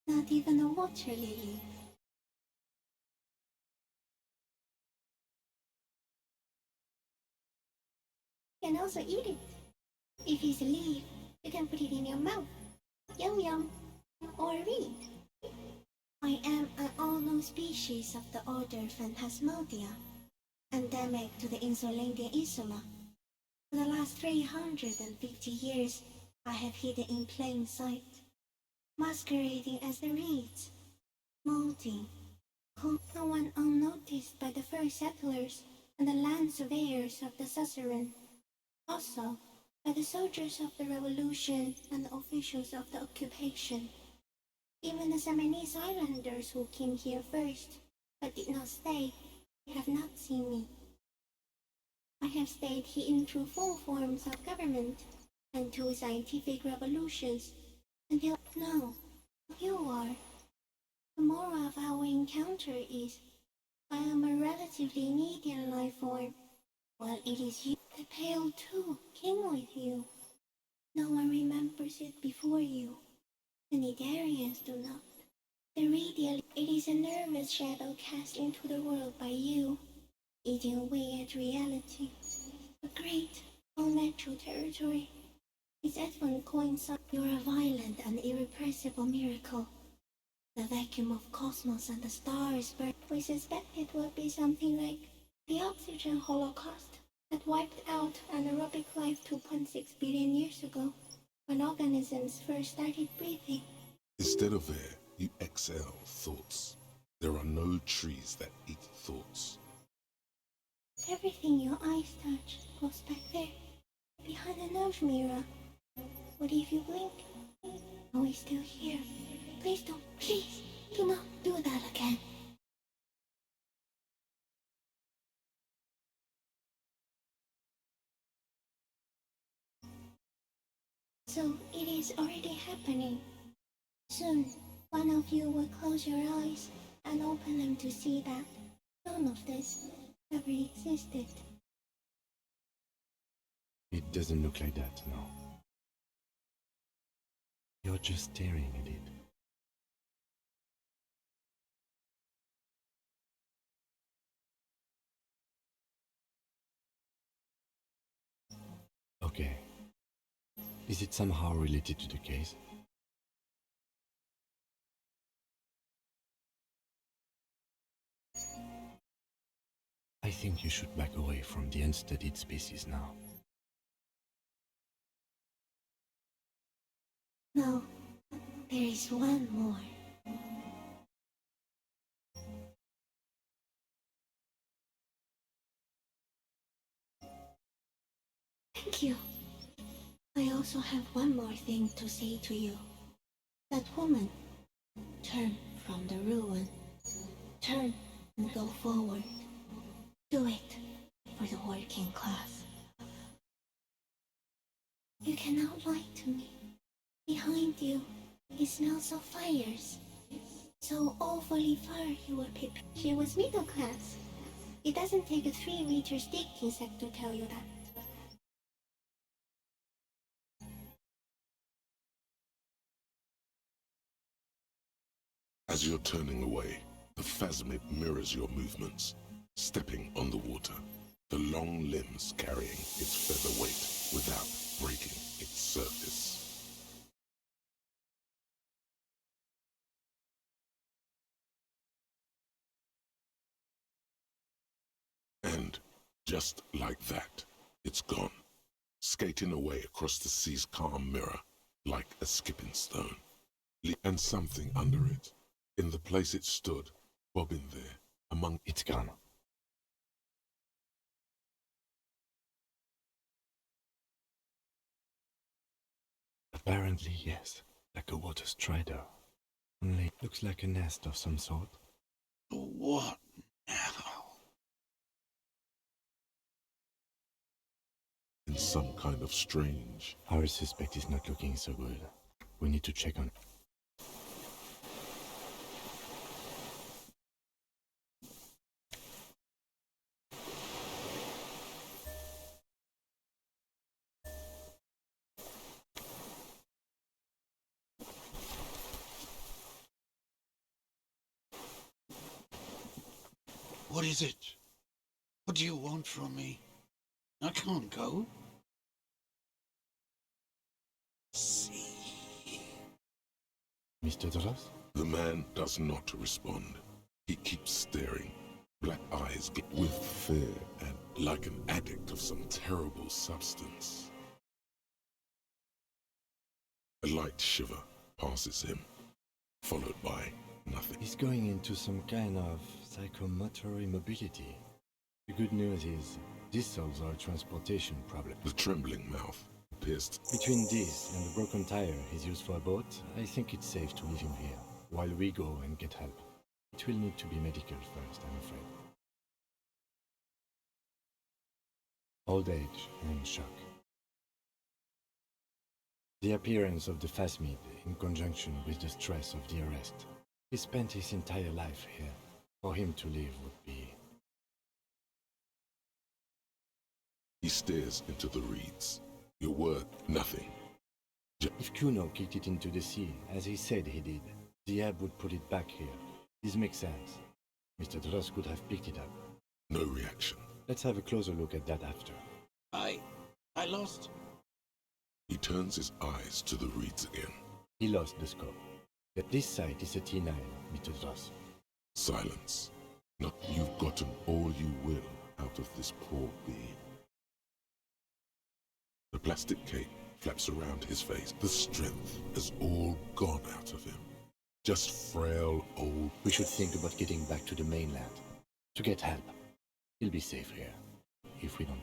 Not even the water lily. You can also eat it. If it's a leaf, you can put it in your mouth. Yum yum. Or read. I am an unknown species of the order Phantasmodia, endemic to the Insulandian Insula. For the last 350 years, I have hidden in plain sight, masquerading as the reeds, molting, no one unnoticed by the first settlers and the land surveyors of the suzerain, also by the soldiers of the revolution and the officials of the occupation. Even the Samanese islanders who came here first, but did not stay, have not seen me. I have stayed hidden through 4 forms of government and 2 scientific revolutions, until now, you are. The moral of our encounter is, I am a relatively median life form, while it is you. The Pale too came with you. No one remembers it before you. The Nidarians do not. The radial, it is a nervous shadow cast into the world by you, eating away at reality. A great, unnatural territory. Its advent coincides. You're a violent and irrepressible miracle. The vacuum of cosmos and the stars burn. We suspect it will be something like the oxygen holocaust that wiped out anaerobic life 2.6 billion years ago, when organisms first started breathing.
Instead of air, you exhale thoughts. There are no trees that eat thoughts.
Everything your eyes touch goes back there, behind the nose mirror. What if you blink? Are we still here? Please don't, please, do not do that again. So it is already happening. Soon, one of you will close your eyes and open them to see that none of this ever existed.
It doesn't look like that now. You're just staring at it. Okay. Is it somehow related to the case? I think you should back away from the unstudied species now.
No, there is one more. Thank you. I also have one more thing to say to you. That woman, turn from the ruin. Turn and go forward. Do it for the working class. You cannot lie to me. Behind you, it smells of fires. So awfully far you were prepared. She was middle class. It doesn't take a 3-meter stick insect to tell you that.
As you're turning away, the phasmid mirrors your movements, stepping on the water, the long limbs carrying its feather weight without breaking. And just like that, it's gone, skating away across the sea's calm mirror like a skipping stone. And something under it, in the place it stood, bobbing there, among...
It's gone. Apparently, yes. Like a water strider. Only looks like a nest of some sort.
What now?
in some kind of strange...
Our suspect is not looking so good. We need to check on it.
What is it? What do you want from me? I can't go. See.
Mr. Doras?
The man does not respond. He keeps staring, black eyes with fear and like an addict of some terrible substance. A light shiver passes him, followed by nothing.
He's going into some kind of psychomotor immobility. The good news is, this solves our transportation problem.
The trembling mouth appears to...
Between this and the broken tire he's used for a boat, I think it's safe to leave him here, while we go and get help. It will need to be medical first, I'm afraid. Old age and shock. The appearance of the Phasmid, in conjunction with the stress of the arrest. He spent his entire life here. For him to leave would be...
He stares into the reeds. Your word, nothing.
If Kuno kicked it into the sea, as he said he did, the ebb would put it back here. This makes sense. Mr. Dross could have picked it up.
No reaction.
Let's have a closer look at that after.
I lost.
He turns his eyes to the reeds again.
He lost the scope. But this site is a T9, Mr. Dross.
Silence. Not you've gotten all you will out of this poor being. The plastic cape flaps around his face. The strength has all gone out of him. Just frail old...
We should think about getting back to the mainland. To get help. He'll be safe here. If we don't...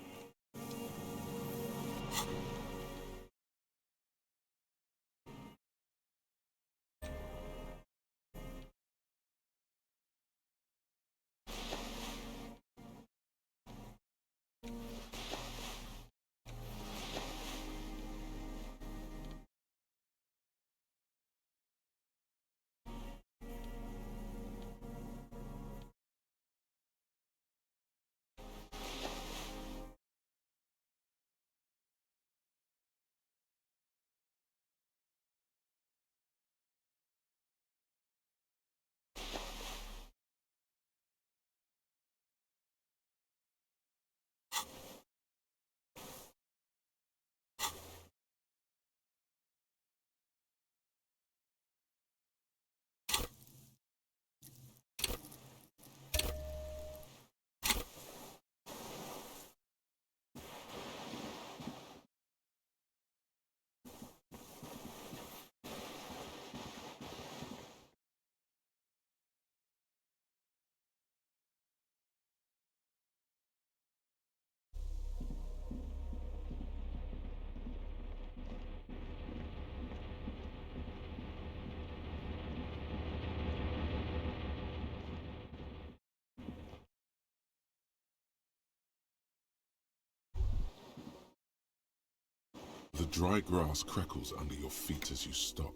The dry grass crackles under your feet as you stop.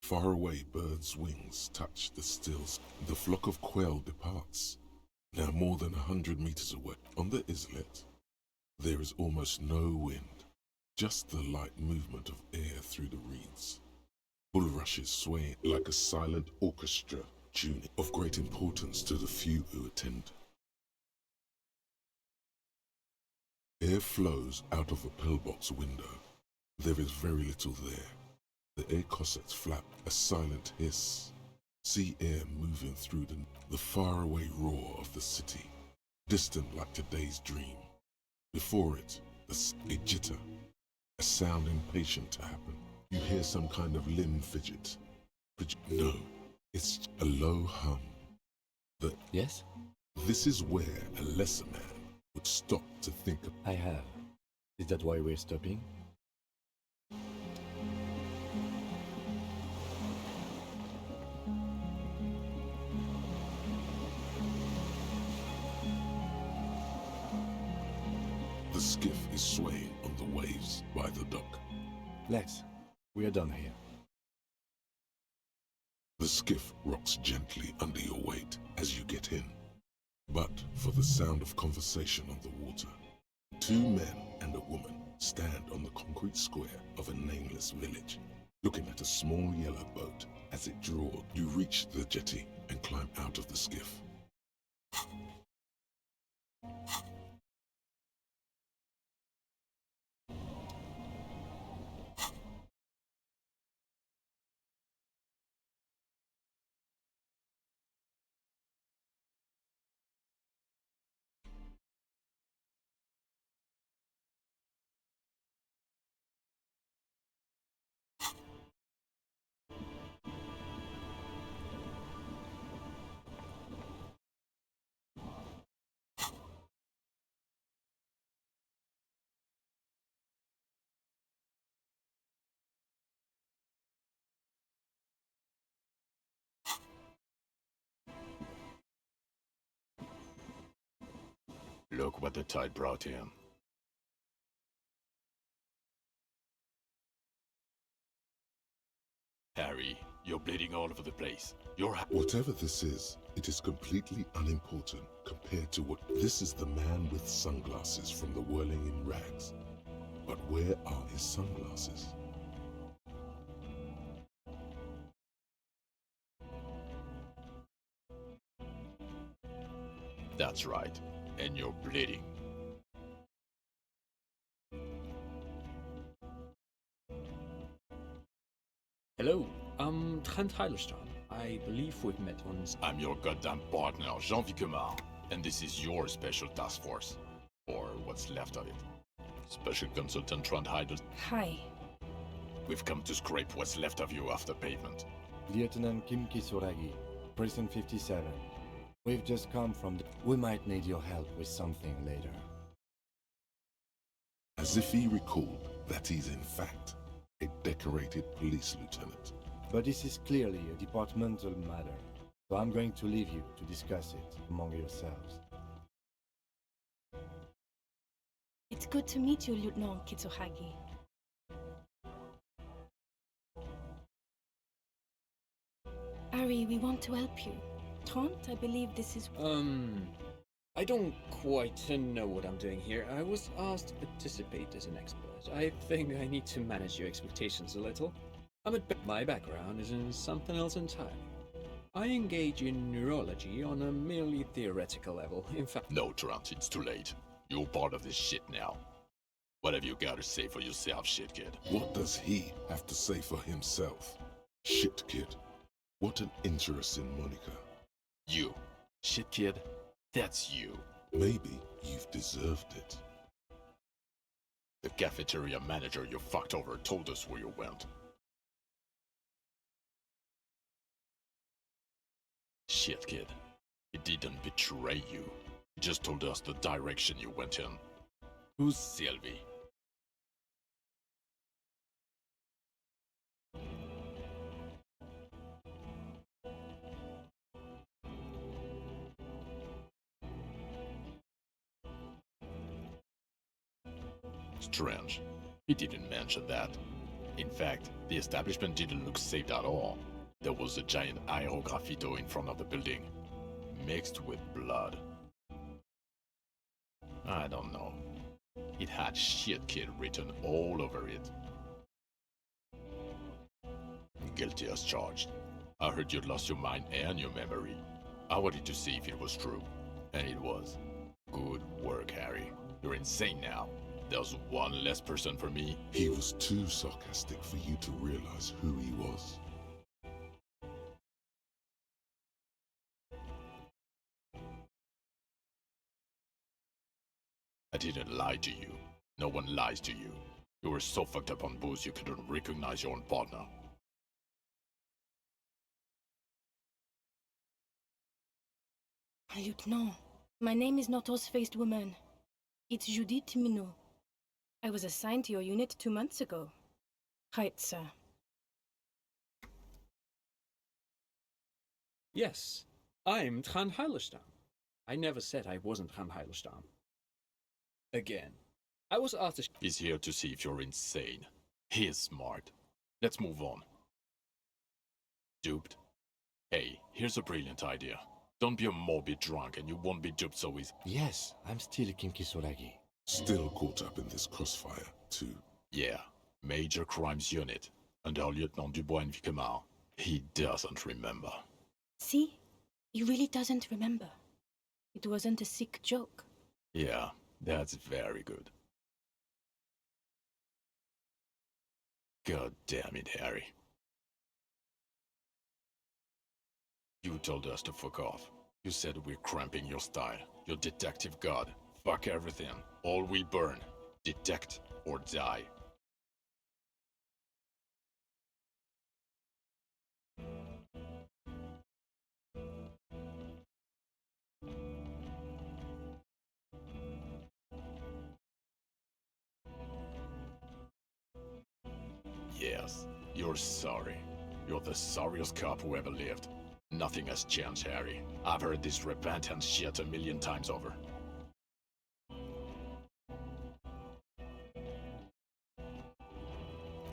Far away, birds' wings touch the stills. The flock of quail departs, now more than 100 meters away. On the islet, there is almost no wind, just the light movement of air through the reeds. Bulrushes swaying like a silent orchestra tuning, of great importance to the few who attend. Air flows out of a pillbox window. There is very little there. The air cossets flap, a silent hiss. Sea air moving through the faraway roar of the city. distant like today's dream. Before it, a jitter, a sound impatient to happen. You hear some kind of limb fidget. No, it's a low hum.
Yes?
This is where a lesser man would stop to think of.
I have. Is that why we're stopping?
The skiff is swaying on the waves by the dock.
Lex, we are done here.
The skiff rocks gently under your weight as you get in. But for the sound of conversation on the water, two men and a woman stand on the concrete square of a nameless village, looking at a small yellow boat as it draws. You reach the jetty and climb out of the skiff.
Look what the tide brought him. Harry, you're bleeding all over the place.
Whatever this is, it is completely unimportant compared to what. This is the man with sunglasses from the whirling in rags. But where are his sunglasses?
That's right. And you're bleeding.
Hello, I'm Trent Heidelstein. I believe we've met once.
I'm your goddamn partner, Jean Vicomar, and this is your special task force. Or what's left of it. Special Consultant Trent Heidelstein.
Hi.
We've come to scrape what's left of you off the pavement.
Lieutenant Kim Kisuragi, Prison 57. We've just come from the... We might need your help with something later.
As if he recalled that he's in fact a decorated police lieutenant.
But this is clearly a departmental matter, so I'm going to leave you to discuss it among yourselves.
It's good to meet you, Lieutenant Kitsuhagi. Ari, we want to help you. Trent, I believe this is...
I don't quite know what I'm doing here. I was asked to participate as an expert. I think I need to manage your expectations a little. My background is in something else entirely. I engage in neurology on a merely theoretical level. In fact...
No, Trent, it's too late. You're part of this shit now. What have you got to say for yourself, shit kid?
What does he have to say for himself? Shit kid. What an interesting moniker.
You, shit kid, that's you.
Maybe you've deserved it.
The cafeteria manager you fucked over told us where you went. Shit, kid. He didn't betray you. He just told us the direction you went in. Who's Sylvie? Strange. He didn't mention that. In fact, the establishment didn't look saved at all. There was a giant aerograffito in front of the building, mixed with blood. I don't know. It had shit kid written all over it. Guilty as charged. I heard you'd lost your mind and your memory. I wanted to see if it was true. And it was. Good work, Harry. You're insane now. There's one less person for me.
He was too sarcastic for you to realize who he was.
didn't lie to you. No one lies to you. You were so fucked up on booze you couldn't recognize your own partner.
Lieutenant, my name is not Horse-Faced Woman. It's Judith Minot. I was assigned to your unit 2 months ago. Right, sir.
Yes, I'm Tran Heilerstam. I never said I wasn't Tran Heilerstam. Again, I was asked to...
He's here to see if you're insane. He is smart. Let's move on. Duped? Hey, here's a brilliant idea. Don't be a morbid drunk and you won't be duped so easy.
Yes, I'm still Kinkisoragi.
Still caught up in this crossfire, too.
Yeah, Major Crimes Unit, under Lieutenant Dubois and Vicamar. He doesn't remember.
See? He really doesn't remember. It wasn't a sick joke.
Yeah, that's very good. God damn it, Harry. You told us to fuck off. You said we're cramping your style. Your detective god. Fuck everything. All we burn. Detect or die. Yes, you're sorry. You're the sorriest cop who ever lived. Nothing has changed, Harry. I've heard this repentance shit a million times over.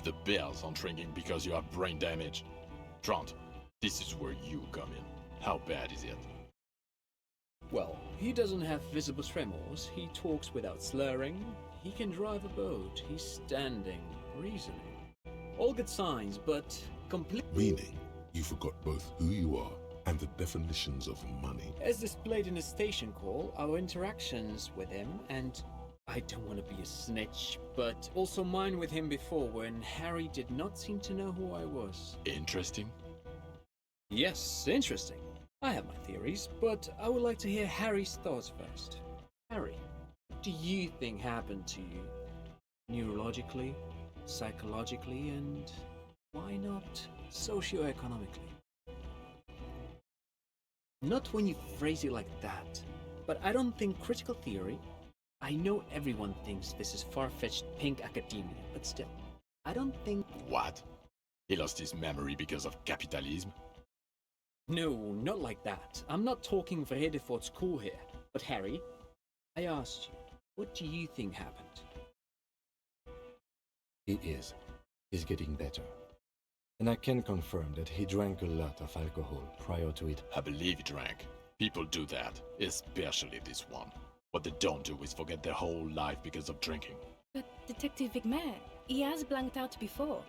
The bells aren't ringing because you have brain damage. Trant, this is where you come in. How bad is it?
Well, he doesn't have visible tremors, he talks without slurring, he can drive a boat, he's standing, reasoning. All good signs, but complete...
Meaning, you forgot both who you are and the definitions of money.
As displayed in the station call, our interactions with him, and I don't want to be a snitch, but also mine with him before when Harry did not seem to know who I was.
Interesting?
Yes, interesting. I have my theories, but I would like to hear Harry's thoughts first. Harry, what do you think happened to you? Neurologically, psychologically, and why not socioeconomically? Not when you phrase it like that, but I don't think critical theory... I know everyone thinks this is far-fetched pink academia, but still, I don't think...
What? He lost his memory because of capitalism?
No, not like that. I'm not talking Vrede for school here. But Harry, I asked you, what do you think happened?
He's getting better. And I can confirm that he drank a lot of alcohol prior to it.
I believe he drank. People do that, especially this one. What they don't do is forget their whole life because of drinking.
But Detective Vigmer, he has blanked out before.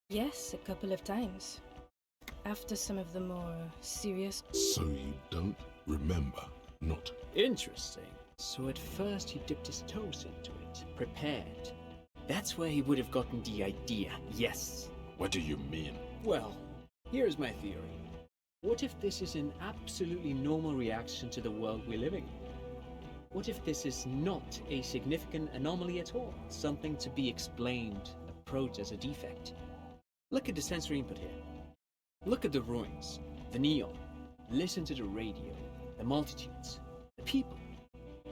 Yes, a couple of times. After some of the more serious...
So you don't remember, not...
Interesting. So at first he dipped his toes into it, prepared. That's where he would have gotten the idea, yes.
What do you mean?
Well, here's my theory. What if this is an absolutely normal reaction to the world we're living in? What if this is not a significant anomaly at all? Something to be explained, approached as a defect? Look at the sensory input here. Look at the ruins, the neon. Listen to the radio, the multitudes, the people.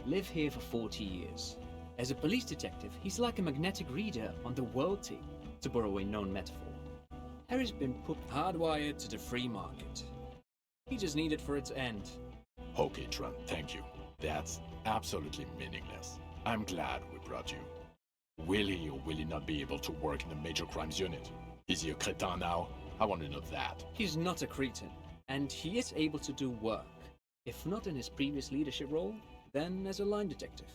Live here for 40 years. As a police detective, he's like a magnetic reader on the world team, to borrow a known metaphor. Harry's been put hardwired to the free market. He just needed for it to end.
Okay, Trent, thank you. That's absolutely meaningless. I'm glad we brought you. Will he or will he not be able to work in the Major Crimes Unit? Is he a cretin now? I want to know that.
He's not a cretin, and he is able to do work. If not in his previous leadership role, then as a line detective.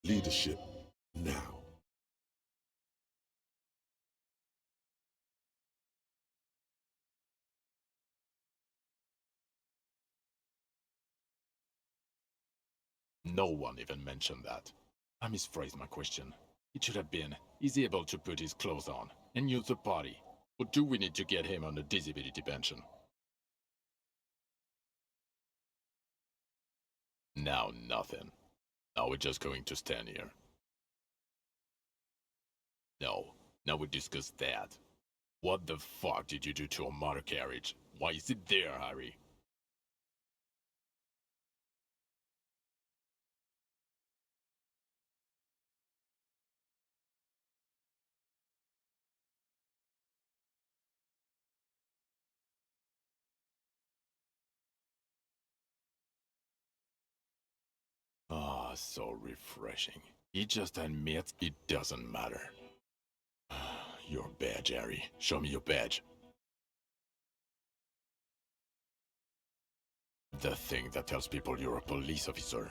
Leadership, now.
No one even mentioned that. I misphrased my question. It should have been, is he able to put his clothes on and use the party? Or do we need to get him on a disability pension? Now nothing. Now we're just going to stand here. No, now we discuss that. What the fuck did you do to a motor carriage? Why is it there, Harry? Ah, so refreshing. He just admits it doesn't matter. Your badge, Harry. Show me your badge. The thing that tells people you're a police officer.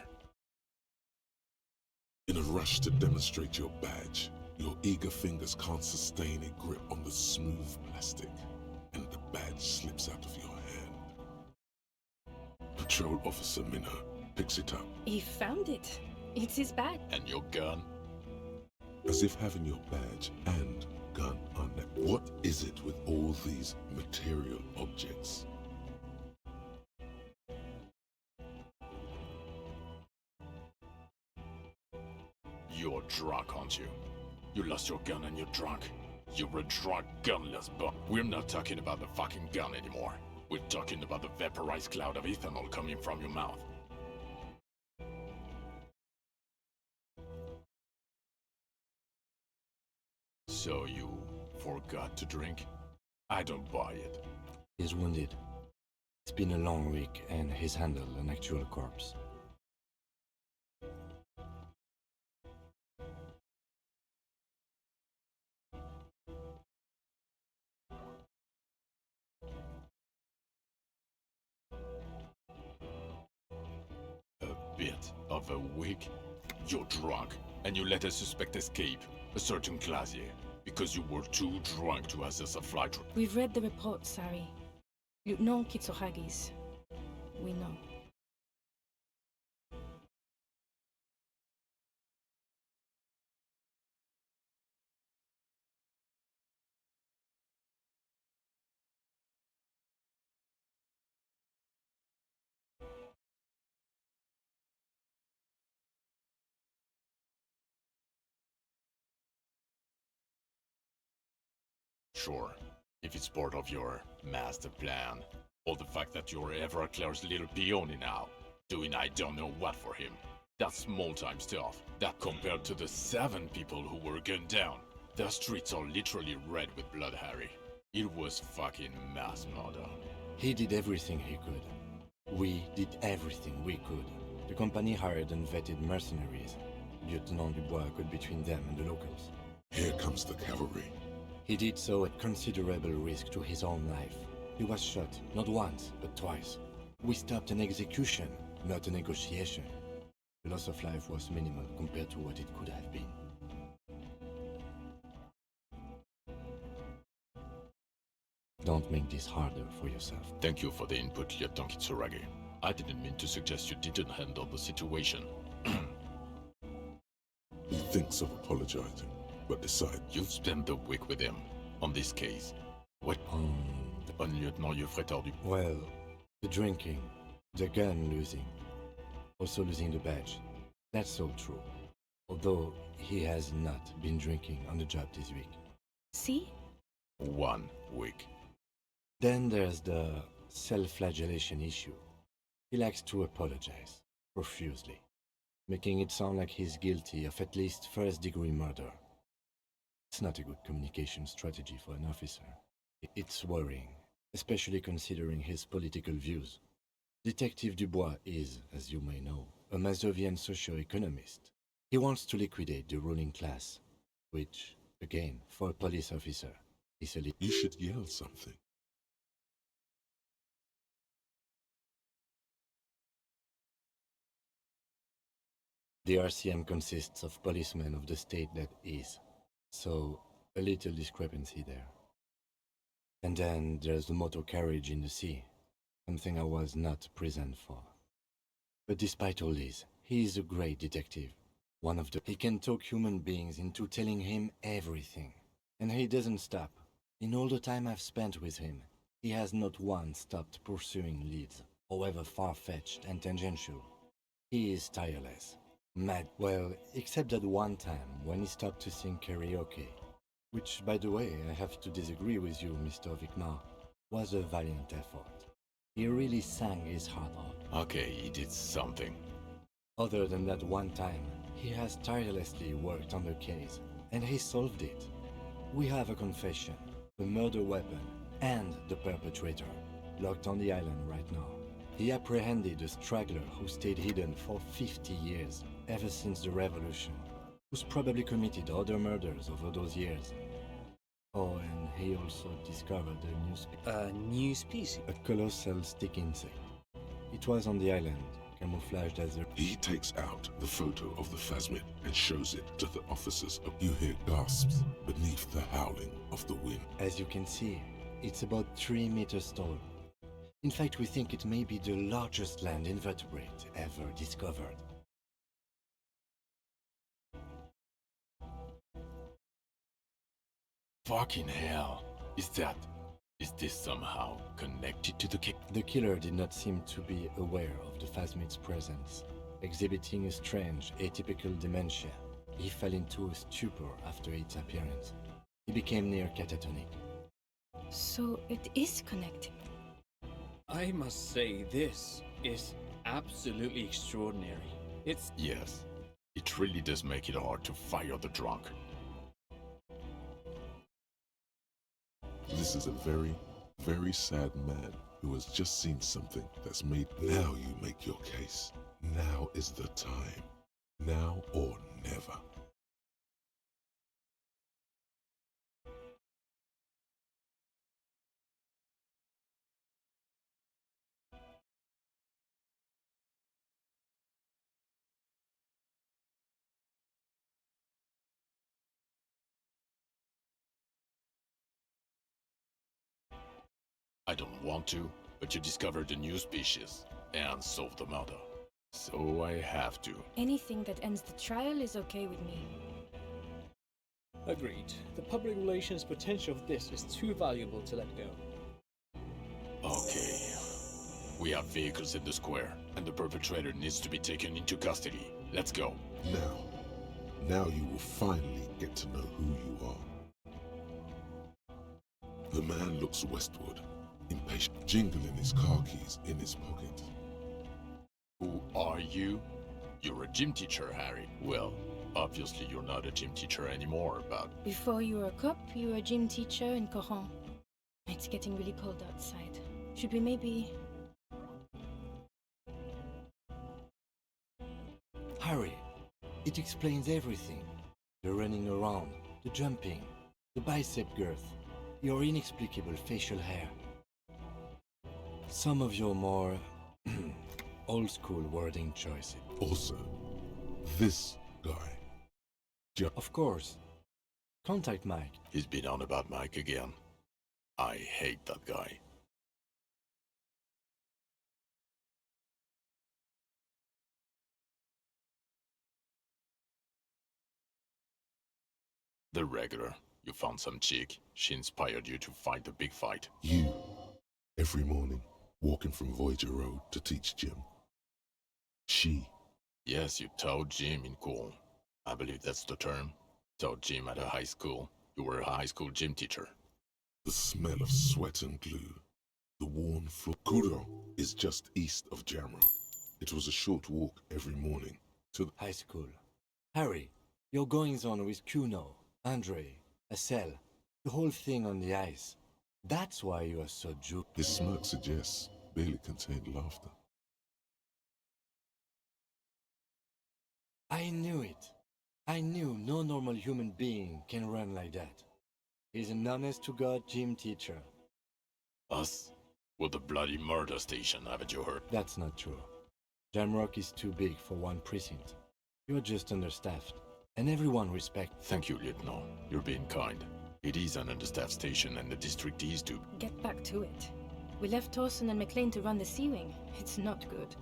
In a rush to demonstrate your badge, your eager fingers can't sustain a grip on the smooth plastic, and the badge slips out of your hand. Patrol Officer Minna picks it up.
He found it. It's his badge.
And your gun?
As if having your badge and gun are what is it with all these material objects?
You're drunk, aren't you? You lost your gun and you're drunk. You're a drunk, gunless bum. We're not talking about the fucking gun anymore. We're talking about the vaporized cloud of ethanol coming from your mouth. So you forgot to drink? I don't buy it.
He's wounded. It's been a long week and he's handled an actual corpse.
A bit of a week? You're drunk, and you let a suspect escape, a certain Clasier, because you were too drunk to assess a flight.
We've read the report, Sari. Lieutenant Kitsohagi's. We know.
Sure, if it's part of your master plan, or the fact that you're Everclear's little peony now, doing I don't know what for him. That's small-time stuff. That compared to the 7 people who were gunned down. The streets are literally red with blood, Harry. It was fucking mass murder.
He did everything he could. We did everything we could. The company hired and vetted mercenaries. Lieutenant Dubois got between them and the locals.
Here comes the cavalry.
He did so at considerable risk to his own life. He was shot, not once, but twice. We stopped an execution, not a negotiation. The loss of life was minimal compared to what it could have been. Don't make this harder for yourself.
Thank you for the input, Lieutenant Kitsuragi. I didn't mean to suggest you didn't handle the situation.
He thinks of apologizing, but decides.
You've spent the week with him on this case. What? On Lieutenant Yofretor du...
Well, the drinking, the gun losing, also losing the badge. That's all true. Although he has not been drinking on the job this week.
See?
1 week.
Then there's the self-flagellation issue. He likes to apologize, profusely, making it sound like he's guilty of at least first-degree murder. It's not a good communication strategy for an officer. It's worrying, especially considering his political views. Detective Dubois is, as you may know, a Mazovian socio-economist. He wants to liquidate the ruling class, which, again, for a police officer, is a
You should yell something.
The RCM consists of policemen of the state that is, so a little discrepancy there. And then there's the motor carriage in the sea, something I was not present for. But despite all this, he is a great detective. He can talk human beings into telling him everything. And he doesn't stop. In all the time I've spent with him, he has not once stopped pursuing leads, however far-fetched and tangential. He is tireless. Mad. Well, except that one time when he stopped to sing karaoke. Which, by the way, I have to disagree with you, Mr. Vicmar, was a valiant effort. He really sang his heart out.
Okay, he did something.
Other than that one time, he has tirelessly worked on the case, and he solved it. We have a confession, a murder weapon, and the perpetrator, locked on the island right now. He apprehended a straggler who stayed hidden for 50 years, ever since the revolution, who's probably committed other murders over those years. Oh, and he also discovered a new species.
A new species?
A colossal stick insect. It was on the island, camouflaged as a...
He takes out the photo of the phasmid and shows it to the officers. You hear gasps beneath the howling of the wind.
As you can see, it's about 3 meters tall. In fact, we think it may be the largest land invertebrate ever discovered.
Fucking hell. Is this somehow connected to the case?
The killer did not seem to be aware of the phasmid's presence. Exhibiting a strange, atypical dementia, he fell into a stupor after its appearance. He became near catatonic.
So it is connected.
I must say, this is absolutely extraordinary. It's...
Yes, it really does make it hard to fire the drunk.
This is a very, very sad man who has just seen something that's made. Now you make your case. Now is the time. Now or never.
I don't want to, but you discovered a new species and solved the murder. So I have to.
Anything that ends the trial is okay with me.
Agreed. The public relations potential of this is too valuable to let go.
Okay. We have vehicles in the square, and the perpetrator needs to be taken into custody. Let's go.
Now you will finally get to know who you are. The man looks westward, impatient, jingling his car keys in his pocket.
Who are you? You're a gym teacher, Harry. Well, obviously you're not a gym teacher anymore, but...
Before you were a cop, you were a gym teacher in Coron. It's getting really cold outside. Should we maybe...
Harry, it explains everything. The running around, the jumping, the bicep girth, your inexplicable facial hair. Some of your more old-school wording choices.
Also, this guy.
Of course. Contact Mike.
He's been on about Mike again. I hate that guy. The regular. You found some chick. She inspired you to fight the big fight.
You, every morning, walking from Voyager Road to teach gym. She.
Yes, you taught gym in Cool. I believe that's the term. Taught gym at a high school. You were a high school gym teacher.
The smell of sweat and glue. The worn floor. Kuro is just east of Jamrock. It was a short walk every morning to the
high school. Harry, your goings-on with Kuno, Andre, Acel, the whole thing on the ice. That's why you are so juke.
His smirk suggests barely contained laughter.
I knew it. I knew no normal human being can run like that. He's an honest-to-God gym teacher.
Us? We're the bloody murder station, haven't you heard?
That's not true. Jamrock is too big for one precinct. You're just understaffed, and everyone respects.
Thank you, Lieutenant. You're being kind. It is an understaffed station, and the district is too.
Get back to it. We left Torson and McLean to run the Sea Wing. It's not good.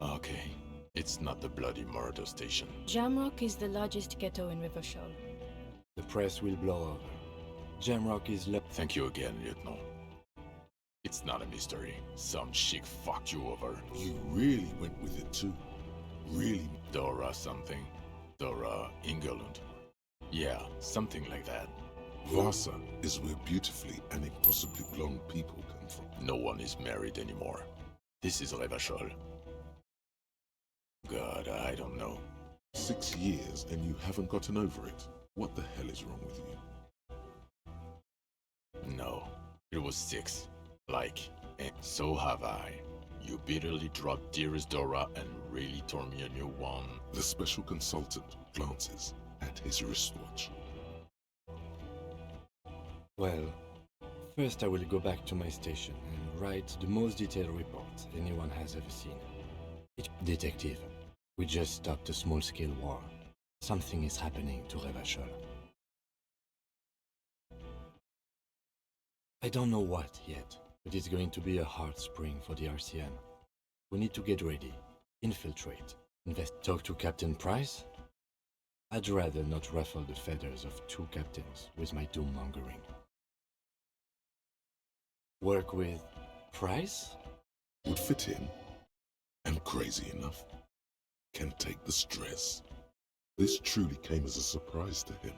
Okay. It's not the bloody murder station.
Jamrock is the largest ghetto in River Shoal.
The press will blow over. Jamrock is
Thank you again, Lieutenant. It's not a mystery. Some chick fucked you over.
You really went with it too. Really?
Dora something. Dora Ingerlund. Yeah, something like that.
Vasa is where beautifully and impossibly blonde people come from.
No one is married anymore. This is Revachol. God, I don't know.
6 years and you haven't gotten over it. What the hell is wrong with you?
No, it was 6. Like, and so have I. You bitterly dropped dearest Dora and really tore me a new one.
The special consultant glances at his wristwatch.
Well, first I will go back to my station and write the most detailed report anyone has ever seen. Detective, we just stopped a small-scale war. Something is happening to Revachol. I don't know what yet, but it's going to be a hard spring for the RCM. We need to get ready, infiltrate, talk to Captain Price. I'd rather not ruffle the feathers of 2 captains with my doom-mongering. Work with Price?
Would fit him. And crazy enough. Can take the stress. This truly came as a surprise to him.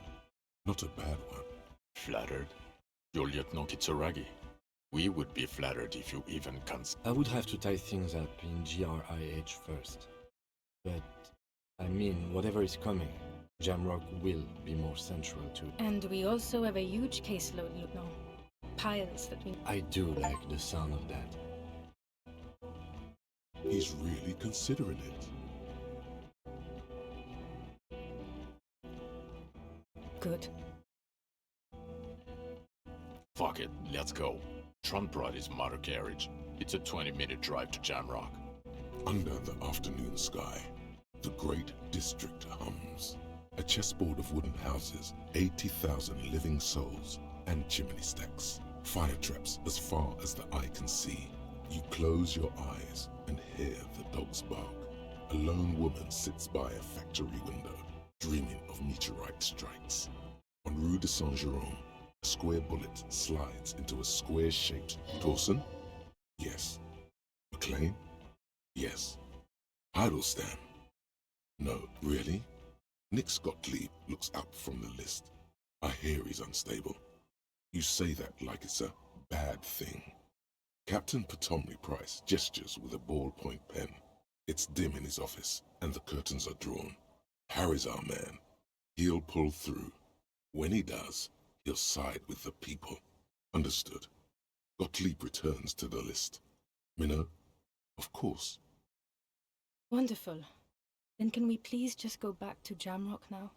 Not a bad one.
Flattered? You're Lieutenant Kitsuragi. We would be flattered if you even
I would have to tie things up in GRIH first. But, I mean, whatever is coming, Jamrock will be more central to it.
And we also have a huge caseload, Lieutenant. Piles that we...
I do like the sound of that.
He's really considering it.
Good.
Fuck it, let's go. Trump brought his motor carriage. It's a 20-minute drive to Jamrock.
Under the afternoon sky, the great district hums. A chessboard of wooden houses, 80,000 living souls, and chimney stacks. Fire traps as far as the eye can see. You close your eyes and hear the dogs bark. A lone woman sits by a factory window, dreaming of meteorite strikes. On Rue de Saint-Jérôme, a square bullet slides into a square-shaped... Dawson? Yes. McLean? Yes. Heidelstein? No, really? Nick Gottlieb looks up from the list. I hear he's unstable. You say that like it's a bad thing. Captain Potomny Price gestures with a ballpoint pen. It's dim in his office, and the curtains are drawn. Harry's our man. He'll pull through. When he does, he'll side with the people. Understood. Gottlieb returns to the list. Minnow? Of course.
Wonderful. Then can we please just go back to Jamrock now?